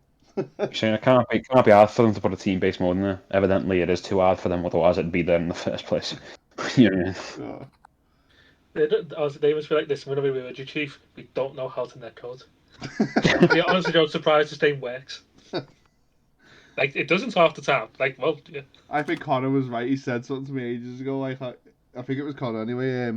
Saying it can't be hard for them to put a team-based mode in there. Evidently, it is too hard for them. Otherwise, it'd be there in the first place. You know what I mean? They must be like this. Whenever we with you, Chief, we don't know how to netcode. We honestly don't surprised this game works. Like it doesn't half the time. Like, well, yeah. I think Connor was right. He said something to me ages ago. Like I think it was Connor anyway.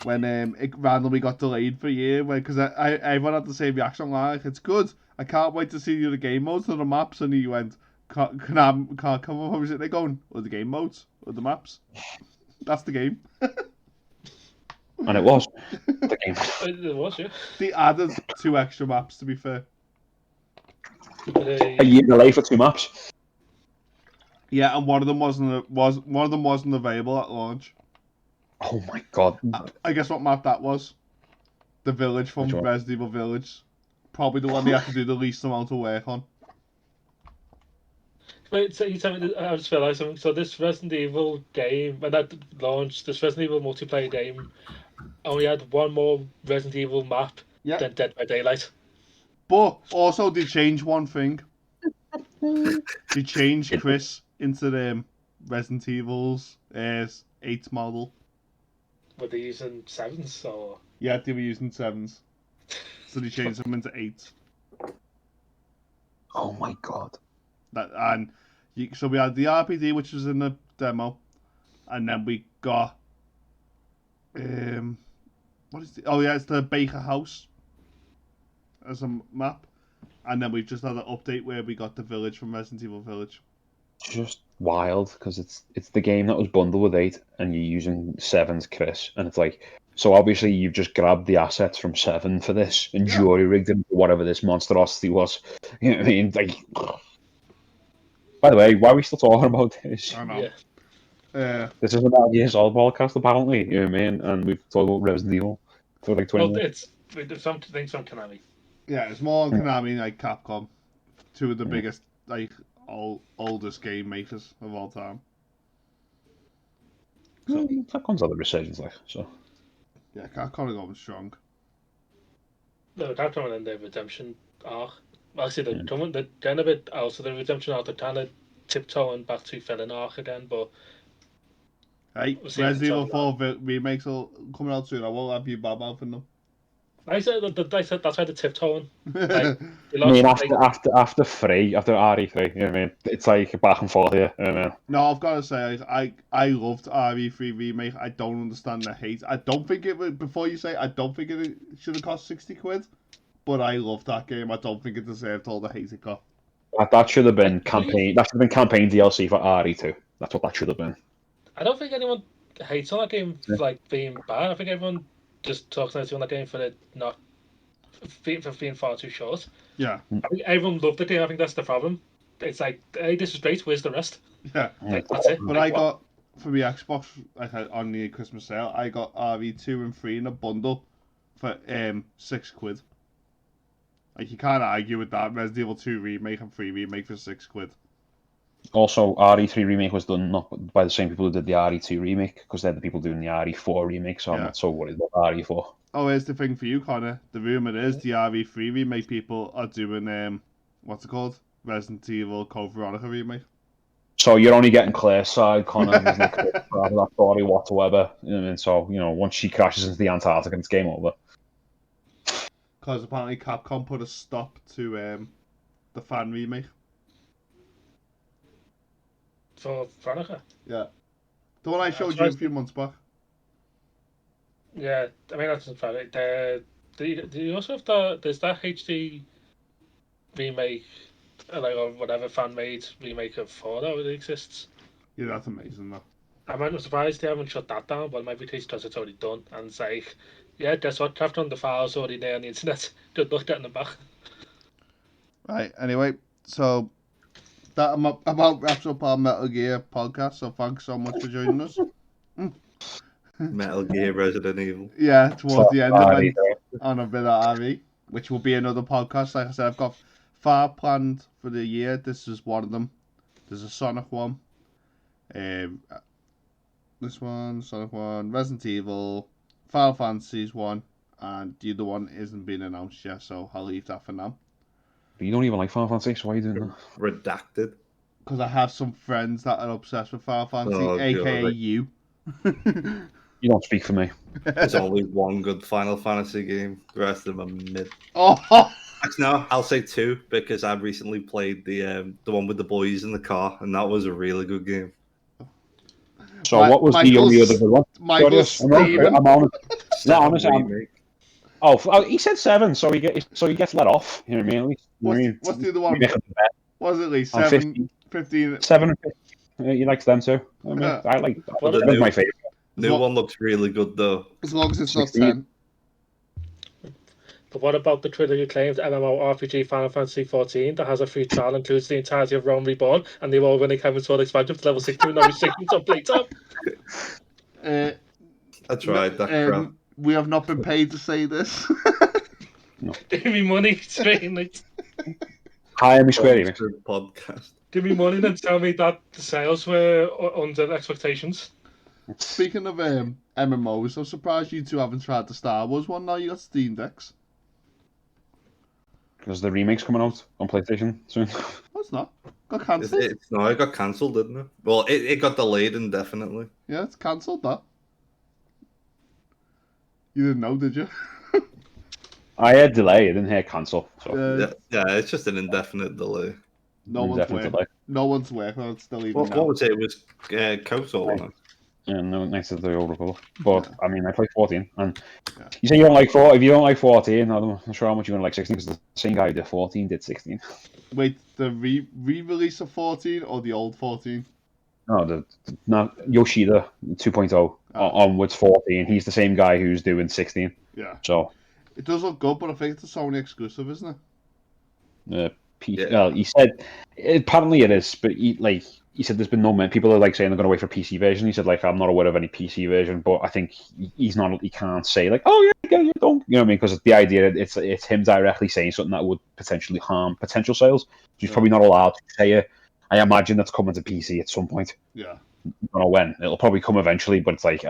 When it randomly got delayed for a year, because everyone had the same reaction. Like, it's good. I can't wait to see the game modes or the maps. And he went, can't come up. What was it? They're going, or the game modes or the maps. That's the game. And it was the game. It was, yeah. They added 2 extra maps. To be fair. A year delay for 2 maps. Yeah, and one of them wasn't available at launch. Oh my god! I guess what map that was? The village from Resident Evil Village. Probably the one they had to do the least amount of work on. Wait, so you tell me? I just realised something. So this Resident Evil game, when that launched, this Resident Evil multiplayer game only had one more Resident Evil map than Dead by Daylight. But also they changed one thing. They changed Chris into the Resident Evil's 8 model. Were they using 7s or? Yeah, they were using 7s. So they changed them into 8s. Oh my god. So we had the RPD, which was in the demo, and then we got what is it's the Baker House as a map, and then we've just had an update where we got the village from Resident Evil Village. Just wild, because it's the game that was bundled with 8, and you're using 7's Chris, and it's like, so obviously you've just grabbed the assets from 7 for this and jury rigged it into whatever this monstrosity was. You know what I mean? Like, by the way, why are we still talking about this? I know. Yeah. This is a Metal Gear Solid podcast, apparently. You know what I mean? And we've talked about Resident Evil for like 20 minutes. It's some things from Konami. Yeah, it's more on Konami, like Capcom, two of the biggest, like oldest game makers of all time. So Capcom's had a resurgence, like so. Yeah, Capcom are going strong. No, they're coming in the redemption arc. Actually, they're getting a bit out of the redemption arc. They're kind of tiptoeing back to villain arc again, but. Hey, Resident Evil 4 remakes are coming out soon. I won't have you bad mouthing them. I said that's why they're tiptoeing. Like, I mean, after RE3, you know what I mean? It's like back and forth here. You know what I mean? No, I've got to say, I loved RE3 remake. I don't understand the hate. I don't think it would, before you say, I don't think it should have cost 60 quid, but I loved that game. I don't think it deserved all the hate it got. That should have been campaign. That should have been campaign DLC for RE2. That's what that should have been. I don't think anyone hates on that game like being bad. I think everyone just talks nice on that game for it not for being far too short. Yeah. I think everyone loved the game. I think that's the problem. It's like, hey, this is great. Where's the rest? Yeah. Like, that's it. But I got for the Xbox on the Christmas sale. I got RE2 and 3 in a bundle for £6. Like, you can't argue with that. Resident Evil 2 remake and 3 remake for £6. Also, RE3 remake was done not by the same people who did the RE2 remake, because they're the people doing the RE4 remake, so I'm not so worried about RE4. Oh, here's the thing for you, Connor. The rumour is the RE3 remake people are doing, what's it called? Resident Evil Code Veronica remake. So you're only getting Claire's side, Connor. There's no Claire for that story whatsoever. You know what I mean? So, once she crashes into the Antarctic, it's game over. Because apparently Capcom put a stop to the fan remake. For Veronica? Yeah. The one I showed you a few months back. Yeah, I mean, that's valid. Do you also have there's that HD remake, or whatever fan-made remake of 4 that exists? Yeah, that's amazing, though. I'm surprised they haven't shut that down, but it might be because it's already done. And it's like, yeah, guess what? Captain the file's already there on the internet. Good luck getting them back. Right, anyway, so that about wraps up our Metal Gear podcast, so thanks so much for joining us. Metal Gear Resident Evil. Yeah, towards the end of it, on a bit of RE, which will be another podcast. Like I said, I've got 5 planned for the year. This is one of them. There's a Sonic one. This one, Sonic one, Resident Evil, Final Fantasy's one, and the other one isn't being announced yet, so I'll leave that for now. But you don't even like Final Fantasy, so why are you doing that? Redacted. Because I have some friends that are obsessed with Final Fantasy, aka God. you. You don't speak for me. There's only one good Final Fantasy game. The rest of them are mid. Oh! Actually, no, I'll say 2 because I recently played the one with the boys in the car, and that was a really good game. So what was the only other good one? Michael's Steven. I'm on. No, Remake. He said 7, so he gets let off. You know what I mean? What's the other one? Was it at least 15? 7 and 15. He likes them too. I mean, I like that. That's my favorite. New one looks really good though. As long as it's not 10. But what about the critically acclaimed MMORPG Final Fantasy XIV that has a free trial, includes the entirety of Rome Reborn, and the award-winning Heaven's Sword expansion to level 60 with no restrictions on playtime? I tried that crap. We have not been paid to say this. No. Give me money, straight like. Hi, I'm Square Enix. Podcast. Give me money and tell me that the sales were under expectations. Speaking of MMOs, I'm surprised you two haven't tried the Star Wars one. Now you got Steam Decks. Because the remake's coming out on PlayStation soon. Oh, it's not. Got cancelled. No, it got cancelled, didn't it? Well, it got delayed indefinitely. Yeah, it's cancelled, that. You didn't know, did you? I heard delay. I didn't hear cancel. So Yeah, it's just an indefinite delay. No one's working. delay. No one's working on it still even now. What was it? It was KOTOR, wasn't it? Yeah, no, next to the Old Republic. But Yeah. I mean, I play 14, and Yeah. you say you don't like 4. If you don't like 14, I'm not sure how much you're gonna like 16 because the same guy who did 14 did 16. Wait, the re-release of 14 or the old 14? No, not Yoshida 2.0 onwards 14. He's the same guy who's doing 16. Yeah. So It does look good, but I think it's a Sony exclusive, isn't it? Well, he said apparently it is, but he said there's been no people are like saying they're going to wait for PC version. He said like I'm not aware of any PC version, but I think he can't say like yeah you don't, you know what I mean, because the idea it's him directly saying something that would potentially harm potential sales. He's probably not allowed to say it. I imagine that's coming to PC at some point. Yeah. I don't know when. It'll probably come eventually, but it's like you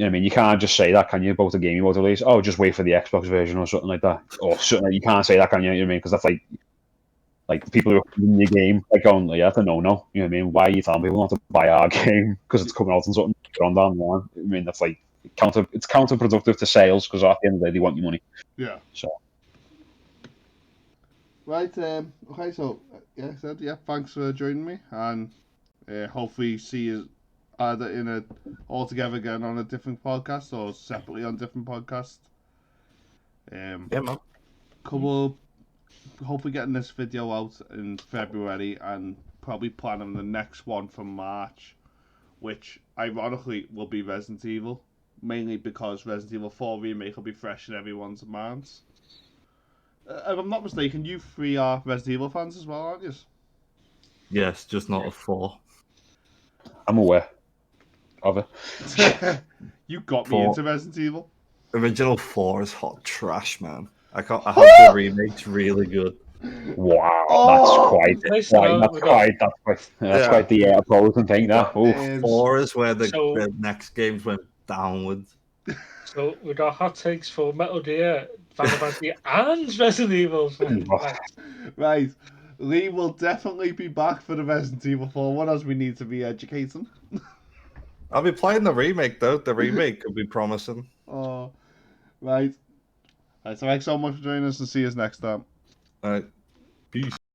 know what I mean, you can't just say that, can you, about a game you want to release? Oh, just wait for the Xbox version or something like that, or something. You can't say that, can you? You know what I mean? Because that's like the people who are in your game, like going, yeah, that's a no. You know what I mean? Why are you telling people not to buy our game because it's coming out and something on down the line? I mean, that's like it's counterproductive to sales because at the end of the day, they want your money. Yeah. So. Right. Okay. So thanks for joining me, and hopefully see you either all together again on a different podcast or separately on different podcasts. Yeah, man. Hopefully getting this video out in February and probably planning the next one for March, which ironically will be Resident Evil, mainly because Resident Evil 4 Remake will be fresh in everyone's minds. If I'm not mistaken, you three are Resident Evil fans as well, aren't you? Yes, just not a 4. I'm aware of it. You got me into Resident Evil. Original 4 is hot trash, man. I hope the remake's really good. Wow, that's quite the opposing thing. That 4 is where the next games went downwards. So we got hot takes for Metal Gear, Final Fantasy, and Resident Evil. Right. Lee will definitely be back for the Resident Evil 4 one, as we need to be educating. I'll be playing the remake, though. The remake could be promising. Oh, right. So thanks so much for joining us, and see you next time. All right. Peace.